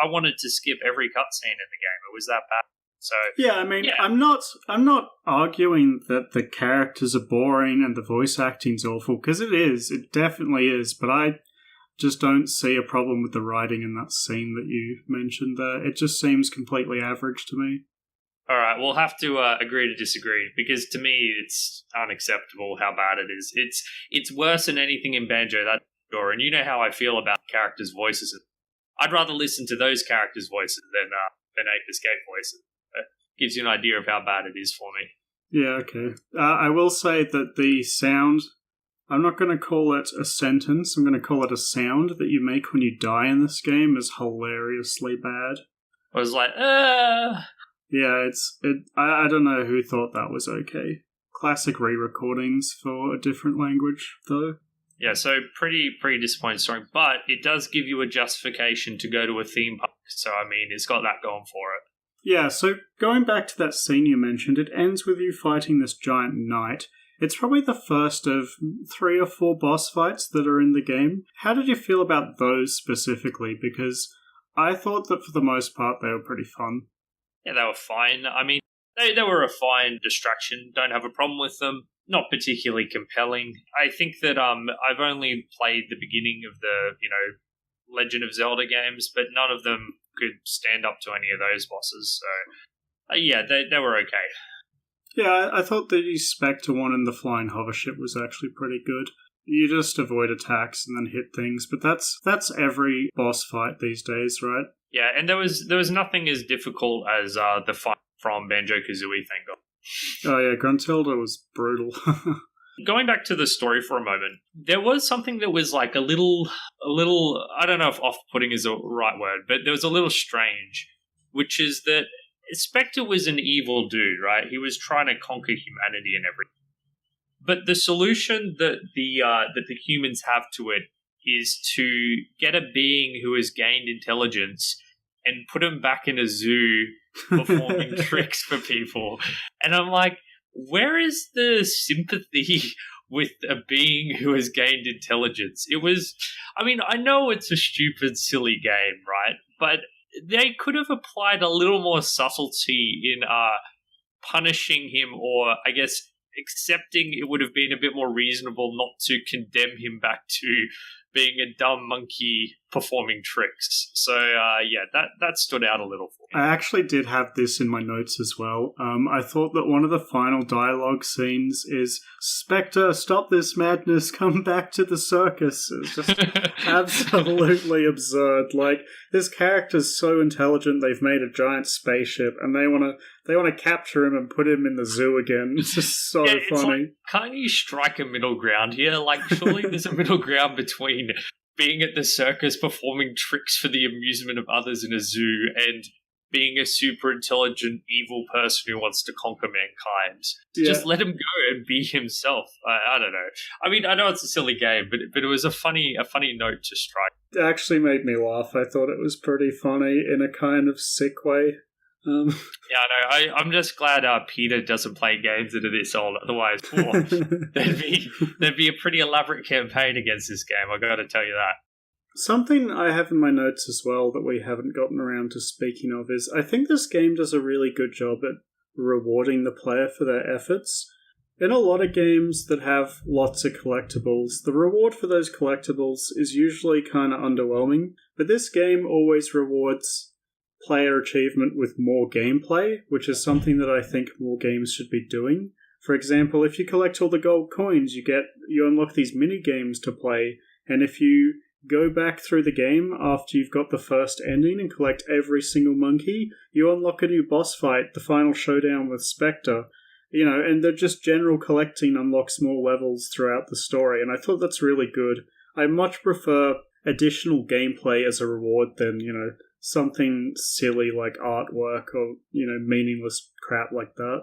I wanted to skip every cutscene in the game. It was that bad. So, yeah, I mean, yeah. I'm not arguing that the characters are boring and the voice acting's awful, because it definitely is, but I just don't see a problem with the writing in that scene that you mentioned there. It just seems completely average to me. All right, we'll have to agree to disagree, because to me it's unacceptable how bad it is. It's worse than anything in Banjo, that's sure. And you know how I feel about characters' voices. I'd rather listen to those characters' voices than Ape Escape voices. Gives you an idea of how bad it is for me. Yeah, okay. I will say that the sound, I'm not going to call it a sentence, I'm going to call it a sound that you make when you die in this game is hilariously bad. I was like, Yeah, I don't know who thought that was okay. Classic re-recordings for a different language, though. Yeah, so pretty disappointing story, but it does give you a justification to go to a theme park, so I mean, it's got that going for it. Yeah, so going back to that scene you mentioned, it ends with you fighting this giant knight. It's probably the first of 3 or 4 boss fights that are in the game. How did you feel about those specifically? Because I thought that for the most part they were pretty fun. Yeah, they were fine. I mean, they were a fine distraction. Don't have a problem with them. Not particularly compelling. I think that I've only played the beginning of the, Legend of Zelda games, but none of them could stand up to any of those bosses. So, yeah, they were okay. Yeah, I thought the Spectre one in the flying hover ship was actually pretty good. You just avoid attacks and then hit things, but that's every boss fight these days, right? Yeah, and there was nothing as difficult as the fight from Banjo Kazooie, thank God. Oh yeah, Gruntilda was brutal. Going back to the story for a moment, there was something that was like a little, I don't know if off-putting is the right word, but there was a little strange, which is that Spectre was an evil dude, right? He was trying to conquer humanity and everything. But the solution that the humans have to it is to get a being who has gained intelligence and put him back in a zoo performing tricks for people. And I'm like, where is the sympathy with a being who has gained intelligence? I know it's a stupid, silly game, right? But they could have applied a little more subtlety in punishing him, or I guess accepting it would have been a bit more reasonable not to condemn him back to being a dumb monkey performing tricks. So, that stood out a little for me. I actually did have this in my notes as well. I thought that one of the final dialogue scenes is, Spectre, stop this madness, come back to the circus. It's just absolutely absurd. Like, this character's so intelligent, they've made a giant spaceship, and they want to capture him and put him in the zoo again. It's just so funny. Like, can't you strike a middle ground here? Like, surely there's a middle ground between being at the circus performing tricks for the amusement of others in a zoo and being a super intelligent evil person who wants to conquer mankind. Yeah. Just let him go and be himself. I don't know. I mean, I know it's a silly game, but it was a funny note to strike. It actually made me laugh. I thought it was pretty funny in a kind of sick way. Yeah, I know. I'm just glad PETA doesn't play games that are this old. Otherwise, there'd be a pretty elaborate campaign against this game. I got to tell you that. Something I have in my notes as well that we haven't gotten around to speaking of is I think this game does a really good job at rewarding the player for their efforts. In a lot of games that have lots of collectibles, the reward for those collectibles is usually kind of underwhelming, but this game always rewards player achievement with more gameplay, which is something that I think more games should be doing. For example, if you collect all the gold coins, you unlock these mini games to play, and if you go back through the game after you've got the first ending and collect every single monkey, you unlock a new boss fight, the final showdown with Spectre. And the just general collecting unlocks more levels throughout the story, and I thought that's really good. I much prefer additional gameplay as a reward than, something silly like artwork or, meaningless crap like that.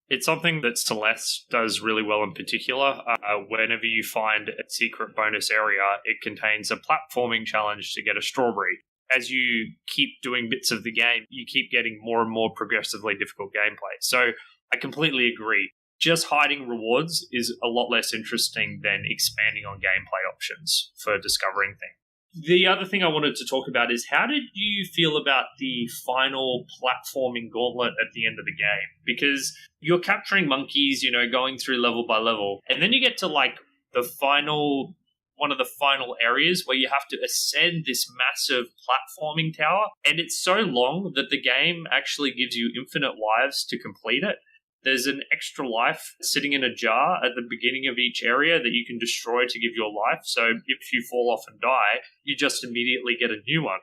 It's something that Celeste does really well in particular. Whenever you find a secret bonus area, it contains a platforming challenge to get a strawberry. As you keep doing bits of the game, you keep getting more and more progressively difficult gameplay. So I completely agree. just hiding rewards is a lot less interesting than expanding on gameplay options for discovering things. The other thing I wanted to talk about is how did you feel about the final platforming gauntlet at the end of the game? Because you're capturing monkeys, going through level by level, and then you get to like one of the final areas where you have to ascend this massive platforming tower, and it's so long that the game actually gives you infinite lives to complete it. There's an extra life sitting in a jar at the beginning of each area that you can destroy to give your life. So if you fall off and die, you just immediately get a new one.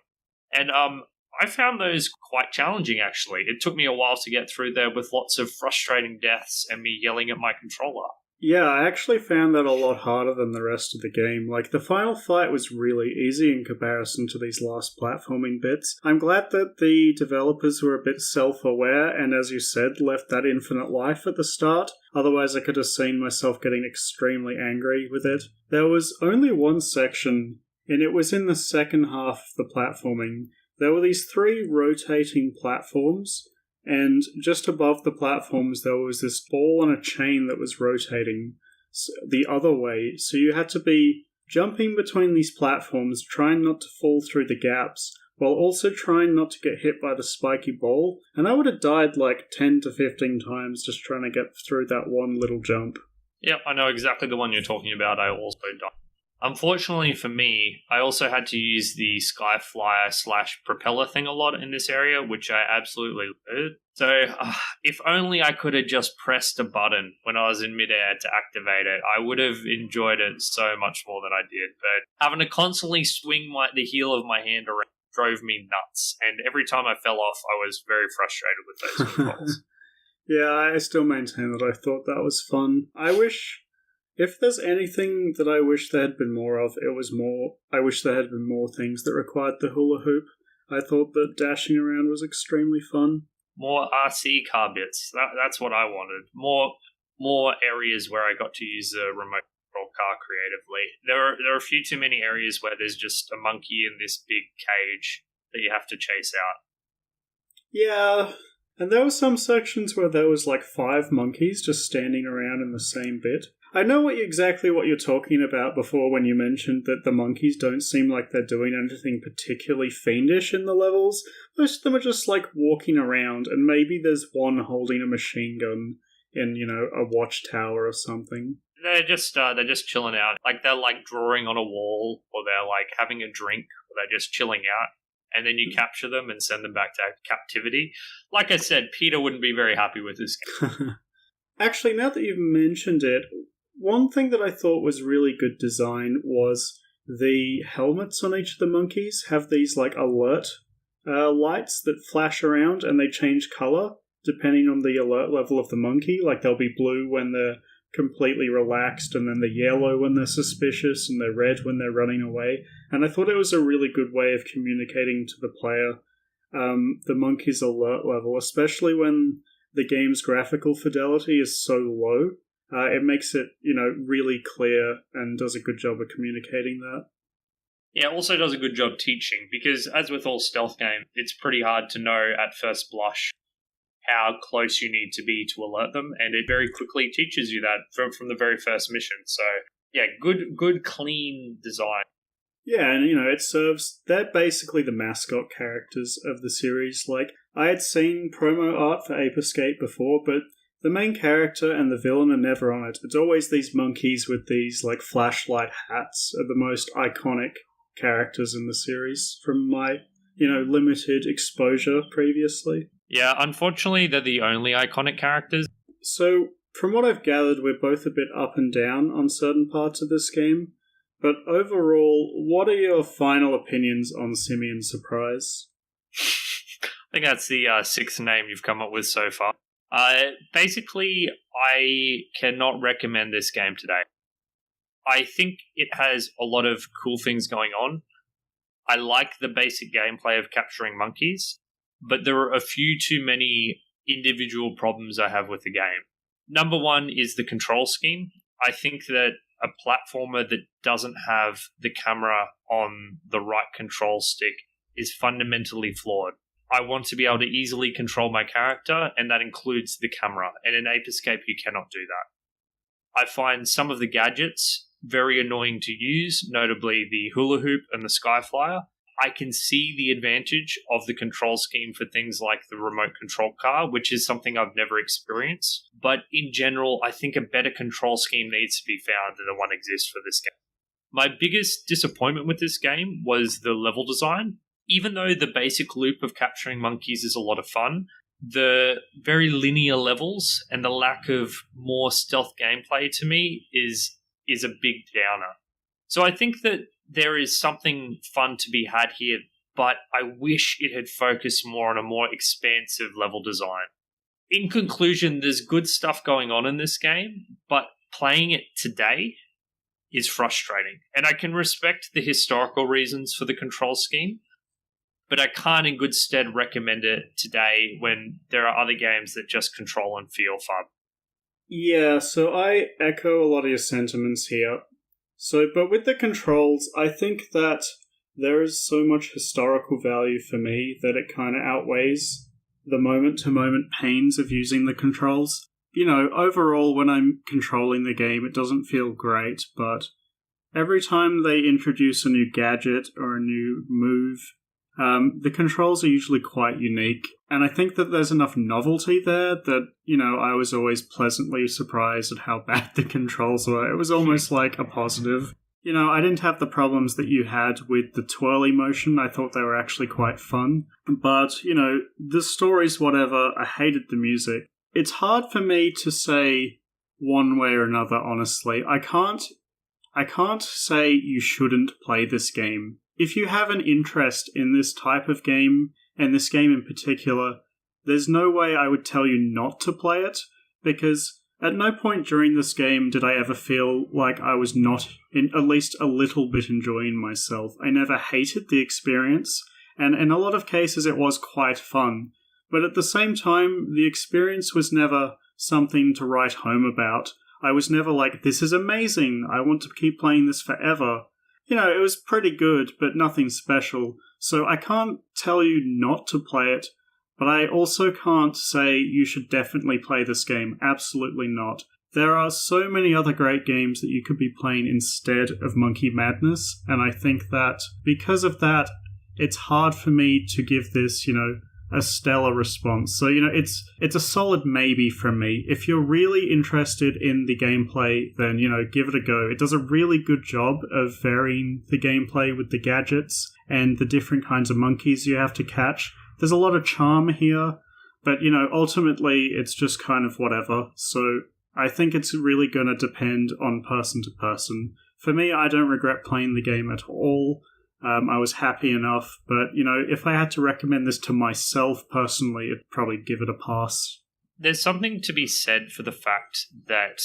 And I found those quite challenging, actually. It took me a while to get through there with lots of frustrating deaths and me yelling at my controller. Yeah, I actually found that a lot harder than the rest of the game. Like, the final fight was really easy in comparison to these last platforming bits. I'm glad that the developers were a bit self-aware and, as you said, left that infinite life at the start. Otherwise, I could have seen myself getting extremely angry with it. There was only one section, and it was in the second half of the platforming. There were these 3 rotating platforms, and just above the platforms there was this ball on a chain that was rotating the other way. So you had to be jumping between these platforms, trying not to fall through the gaps, while also trying not to get hit by the spiky ball. And I would have died like 10 to 15 times just trying to get through that one little jump. Yep, I know exactly the one you're talking about. I also died. Unfortunately for me, I also had to use the Skyflyer/propeller thing a lot in this area, which I absolutely loved. So if only I could have just pressed a button when I was in midair to activate it, I would have enjoyed it so much more than I did. But having to constantly swing the heel of my hand around drove me nuts. And every time I fell off, I was very frustrated with those controls. Yeah, I still maintain that I thought that was fun. If there's anything that I wish there had been more of, I wish there had been more things that required the hula hoop. I thought that dashing around was extremely fun. More RC car bits. That's what I wanted. More areas where I got to use the remote control car creatively. There are a few too many areas where there's just a monkey in this big cage that you have to chase out. Yeah, and there were some sections where there was like 5 monkeys just standing around in the same bit. I know exactly what you're talking about before when you mentioned that the monkeys don't seem like they're doing anything particularly fiendish in the levels. Most of them are just like walking around, and maybe there's one holding a machine gun in, a watchtower or something. They're just chilling out. Like they're like drawing on a wall, or they're like having a drink, or they're just chilling out. And then you capture them and send them back to captivity. Like I said, PETA wouldn't be very happy with this game. Actually, now that you've mentioned it, one thing that I thought was really good design was the helmets on each of the monkeys have these like alert lights that flash around, and they change color depending on the alert level of the monkey. Like they'll be blue when they're completely relaxed, and then they're yellow when they're suspicious, and they're red when they're running away. And I thought it was a really good way of communicating to the player the monkey's alert level, especially when the game's graphical fidelity is so low. It makes it, really clear and does a good job of communicating that. Yeah, it also does a good job teaching, because as with all stealth games, it's pretty hard to know at first blush how close you need to be to alert them, and it very quickly teaches you that from the very first mission. So, yeah, good clean design. Yeah, and, they're basically the mascot characters of the series. Like, I had seen promo art for Ape Escape before, but the main character and the villain are never on it. It's always these monkeys with these, like, flashlight hats are the most iconic characters in the series from my, limited exposure previously. Yeah, unfortunately, they're the only iconic characters. So, from what I've gathered, we're both a bit up and down on certain parts of this game. But overall, what are your final opinions on Simian Surprise? I think that's the 6th name you've come up with so far. Basically, I cannot recommend this game today. I think it has a lot of cool things going on. I like the basic gameplay of capturing monkeys, but there are a few too many individual problems I have with the game. Number one is the control scheme. I think that a platformer that doesn't have the camera on the right control stick is fundamentally flawed. I want to be able to easily control my character, and that includes the camera. And in Ape Escape, you cannot do that. I find some of the gadgets very annoying to use, notably the hula hoop and the sky flyer. I can see the advantage of the control scheme for things like the remote control car, which is something I've never experienced. But in general, I think a better control scheme needs to be found than the one exists for this game. My biggest disappointment with this game was the level design. Even though the basic loop of capturing monkeys is a lot of fun, the very linear levels and the lack of more stealth gameplay to me is a big downer. So I think that there is something fun to be had here, but I wish it had focused more on a more expansive level design. In conclusion, there's good stuff going on in this game, but playing it today is frustrating. And I can respect the historical reasons for the control scheme, but I can't in good stead recommend it today when there are other games that just control and feel fun. Yeah, so I echo a lot of your sentiments here. But with the controls, I think that there is so much historical value for me that it kind of outweighs the moment-to-moment pains of using the controls. Overall, when I'm controlling the game, it doesn't feel great, but every time they introduce a new gadget or a new move, the controls are usually quite unique. And I think that there's enough novelty there that, I was always pleasantly surprised at how bad the controls were. It was almost like a positive. I didn't have the problems that you had with the twirly motion. I thought they were actually quite fun. But, the stories, whatever, I hated the music. It's hard for me to say one way or another, honestly. I can't say you shouldn't play this game. If you have an interest in this type of game, and this game in particular, there's no way I would tell you not to play it, because at no point during this game did I ever feel like I was not, in at least a little bit, enjoying myself. I never hated the experience, and in a lot of cases it was quite fun. But at the same time, the experience was never something to write home about. I was never like, this is amazing, I want to keep playing this forever. It was pretty good, but nothing special. So I can't tell you not to play it, but I also can't say you should definitely play this game. Absolutely not. There are so many other great games that you could be playing instead of Monkey Madness, and I think that because of that, it's hard for me to give this, a stellar response. So, it's a solid maybe from me. If you're really interested in the gameplay, then, give it a go. It does a really good job of varying the gameplay with the gadgets and the different kinds of monkeys you have to catch. There's a lot of charm here, but, ultimately it's just kind of whatever. So I think it's really going to depend on person to person. For me, I don't regret playing the game at all. I was happy enough, but, if I had to recommend this to myself personally, I'd probably give it a pass. There's something to be said for the fact that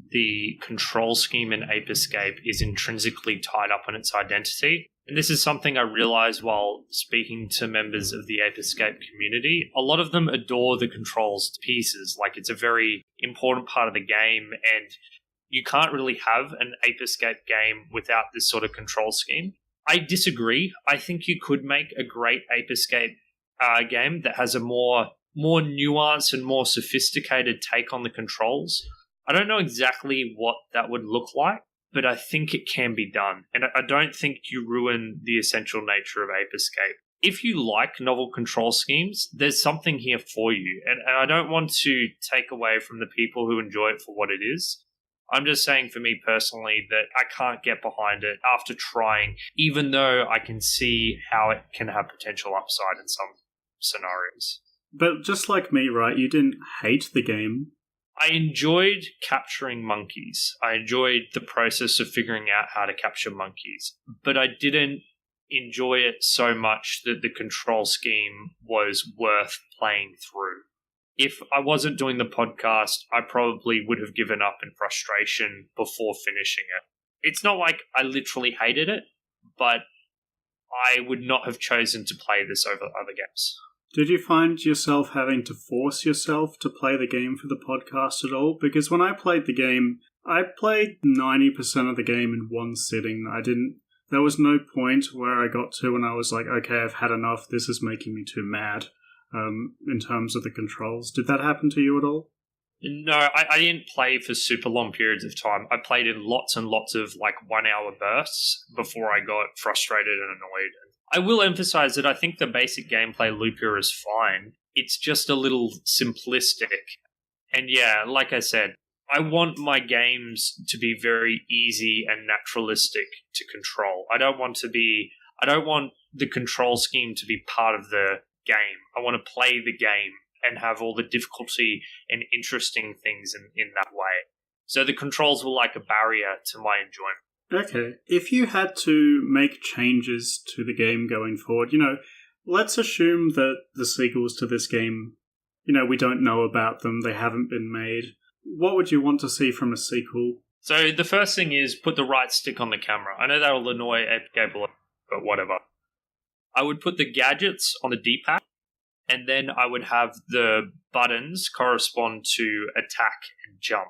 the control scheme in Ape Escape is intrinsically tied up in its identity. And this is something I realized while speaking to members of the Ape Escape community. A lot of them adore the controls to pieces, like it's a very important part of the game, and you can't really have an Ape Escape game without this sort of control scheme. I disagree. I think you could make a great Ape Escape game that has a more nuanced and more sophisticated take on the controls. I don't know exactly what that would look like, but I think it can be done. And I don't think you ruin the essential nature of Ape Escape. If you like novel control schemes, there's something here for you. And I don't want to take away from the people who enjoy it for what it is. I'm just saying for me personally that I can't get behind it after trying, even though I can see how it can have potential upside in some scenarios. But just like me, right, you didn't hate the game. I enjoyed capturing monkeys. I enjoyed the process of figuring out how to capture monkeys. But I didn't enjoy it so much that the control scheme was worth playing through. If I wasn't doing the podcast, I probably would have given up in frustration before finishing it. It's not like I literally hated it, but I would not have chosen to play this over other games. Did you find yourself having to force yourself to play the game for the podcast at all? Because when I played the game, I played 90% of the game in one sitting. There was no point where I got to and I was like, okay, I've had enough. This is making me too mad. In terms of the controls, did that happen to you at all? No, I didn't play for super long periods of time. I played in lots and lots of 1 hour bursts before I got frustrated and annoyed. I will emphasize that I think the basic gameplay loop here is fine. It's just a little simplistic. And yeah, like I said, I want my games to be very easy and naturalistic to control. I don't want the control scheme to be part of the game. I want to play the game and have all the difficulty and interesting things in that way. So the controls were like a barrier to my enjoyment. Okay. If you had to make changes to the game going forward, let's assume that the sequels to this game, we don't know about them, they haven't been made. What would you want to see from a sequel? So the first thing is put the right stick on the camera. I know that will annoy Ape Escape, but whatever. I would put the gadgets on the D-pad, and then I would have the buttons correspond to attack and jump.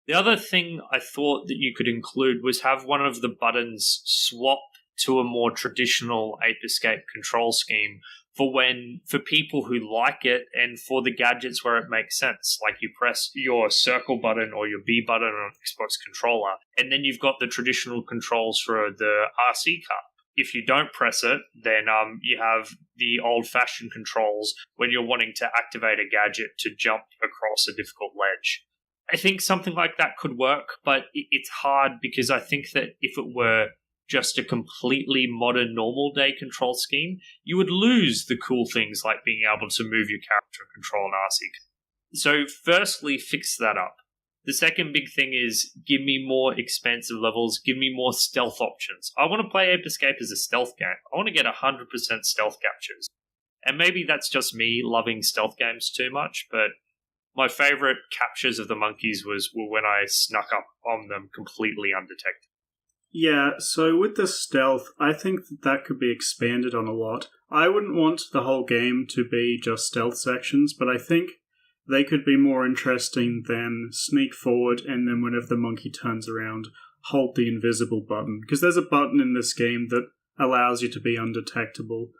The other thing I thought that you could include was have one of the buttons swap to a more traditional Ape Escape control scheme for people who like it and for the gadgets where it makes sense. Like you press your circle button or your B button on an Xbox controller, and then you've got the traditional controls for the RC car. If you don't press it, then you have the old-fashioned controls when you're wanting to activate a gadget to jump across a difficult ledge. I think something like that could work, but it's hard because I think that if it were just a completely modern normal day control scheme, you would lose the cool things like being able to move your character and control an RC. So firstly, fix that up. The second big thing is give me more expansive levels, give me more stealth options. I want to play Ape Escape as a stealth game. I want to get 100% stealth captures. And maybe that's just me loving stealth games too much, but my favorite captures of the monkeys were when I snuck up on them completely undetected. Yeah, so with the stealth, I think that could be expanded on a lot. I wouldn't want the whole game to be just stealth sections, but I think they could be more interesting than sneak forward and then whenever the monkey turns around, hold the invisible button. Because there's a button in this game that allows you to be undetectable.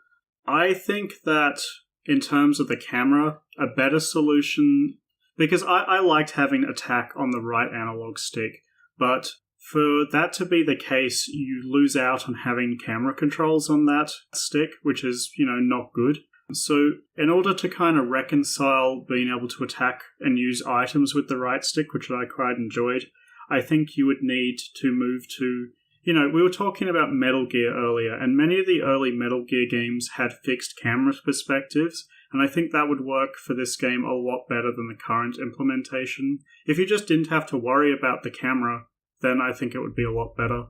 I think that in terms of the camera, a better solution... Because I liked having attack on the right analog stick, but for that to be the case, you lose out on having camera controls on that stick, which is, not good. So in order to kind of reconcile being able to attack and use items with the right stick, which I quite enjoyed, I think you would need to move to... we were talking about Metal Gear earlier, and many of the early Metal Gear games had fixed camera perspectives, and I think that would work for this game a lot better than the current implementation. If you just didn't have to worry about the camera, then I think it would be a lot better.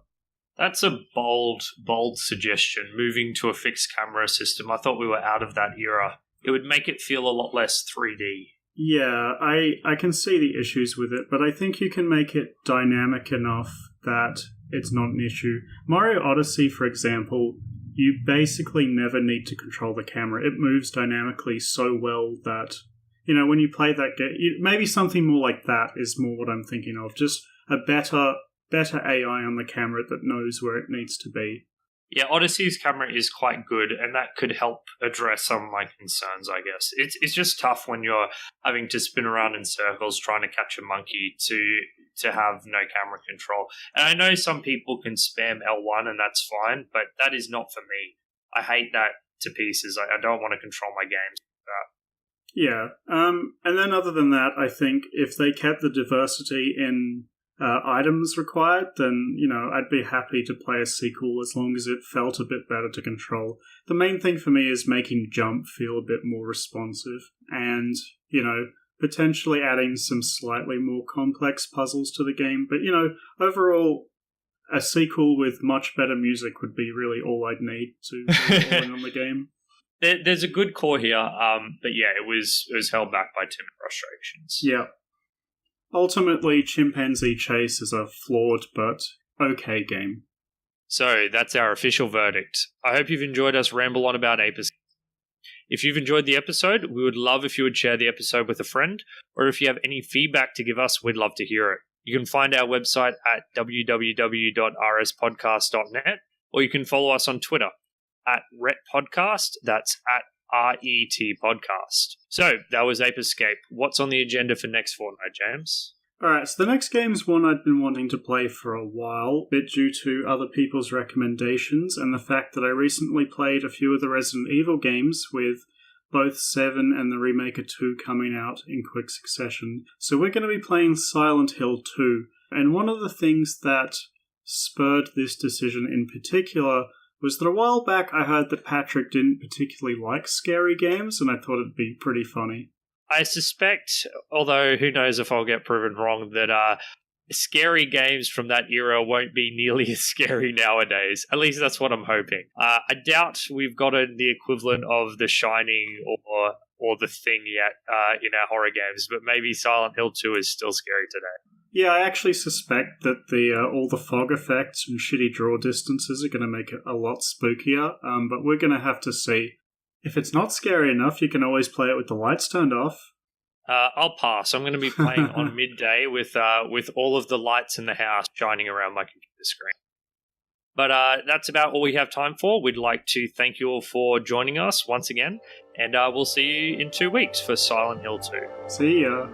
That's a bold suggestion, moving to a fixed camera system. I thought we were out of that era. It would make it feel a lot less 3D. Yeah, I can see the issues with it, but I think you can make it dynamic enough that it's not an issue. Mario Odyssey, for example, you basically never need to control the camera. It moves dynamically so well that, when you play that game, maybe something more like that is more what I'm thinking of. Just a better AI on the camera that knows where it needs to be. Yeah, Odyssey's camera is quite good, and that could help address some of my concerns, I guess. It's just tough when you're having to spin around in circles trying to catch a monkey to have no camera control. And I know some people can spam L1 and that's fine, but that is not for me. I hate that to pieces. I don't want to control my games like that. Yeah, and then other than that, I think if they kept the diversity in items required, then, I'd be happy to play a sequel as long as it felt a bit better to control. The main thing for me is making jump feel a bit more responsive and, potentially adding some slightly more complex puzzles to the game. But, overall, a sequel with much better music would be really all I'd need to be all in on the game. There's a good core here, but yeah, it was held back by too many frustrations. Yeah. Ultimately, Chimpanzee Chase is a flawed but okay game. So that's our official verdict. I hope you've enjoyed us ramble on about Ape Escape. If you've enjoyed the episode, we would love if you would share the episode with a friend, or if you have any feedback to give us, we'd love to hear it. You can find our website at www.rspodcast.net, or you can follow us on Twitter at Ret Podcast. That's at RET Podcast. So that was Ape Escape. What's on the agenda for next fortnight, James? Alright, so the next game's one I'd been wanting to play for a while, a bit due to other people's recommendations and the fact that I recently played a few of the Resident Evil games with both 7 and the Remake of 2 coming out in quick succession. So we're going to be playing Silent Hill 2, and one of the things that spurred this decision in particular was that a while back I heard that Patrick didn't particularly like scary games, and I thought it'd be pretty funny. I suspect, although who knows if I'll get proven wrong, that scary games from that era won't be nearly as scary nowadays. At least that's what I'm hoping. I doubt we've gotten the equivalent of The Shining or The Thing yet in our horror games, but maybe Silent Hill 2 is still scary today. Yeah, I actually suspect that all the fog effects and shitty draw distances are going to make it a lot spookier, but we're going to have to see. If it's not scary enough, you can always play it with the lights turned off. I'll pass. I'm going to be playing on midday with all of the lights in the house shining around my computer screen. But that's about all we have time for. We'd like to thank you all for joining us once again, and we'll see you in 2 weeks for Silent Hill 2. See ya.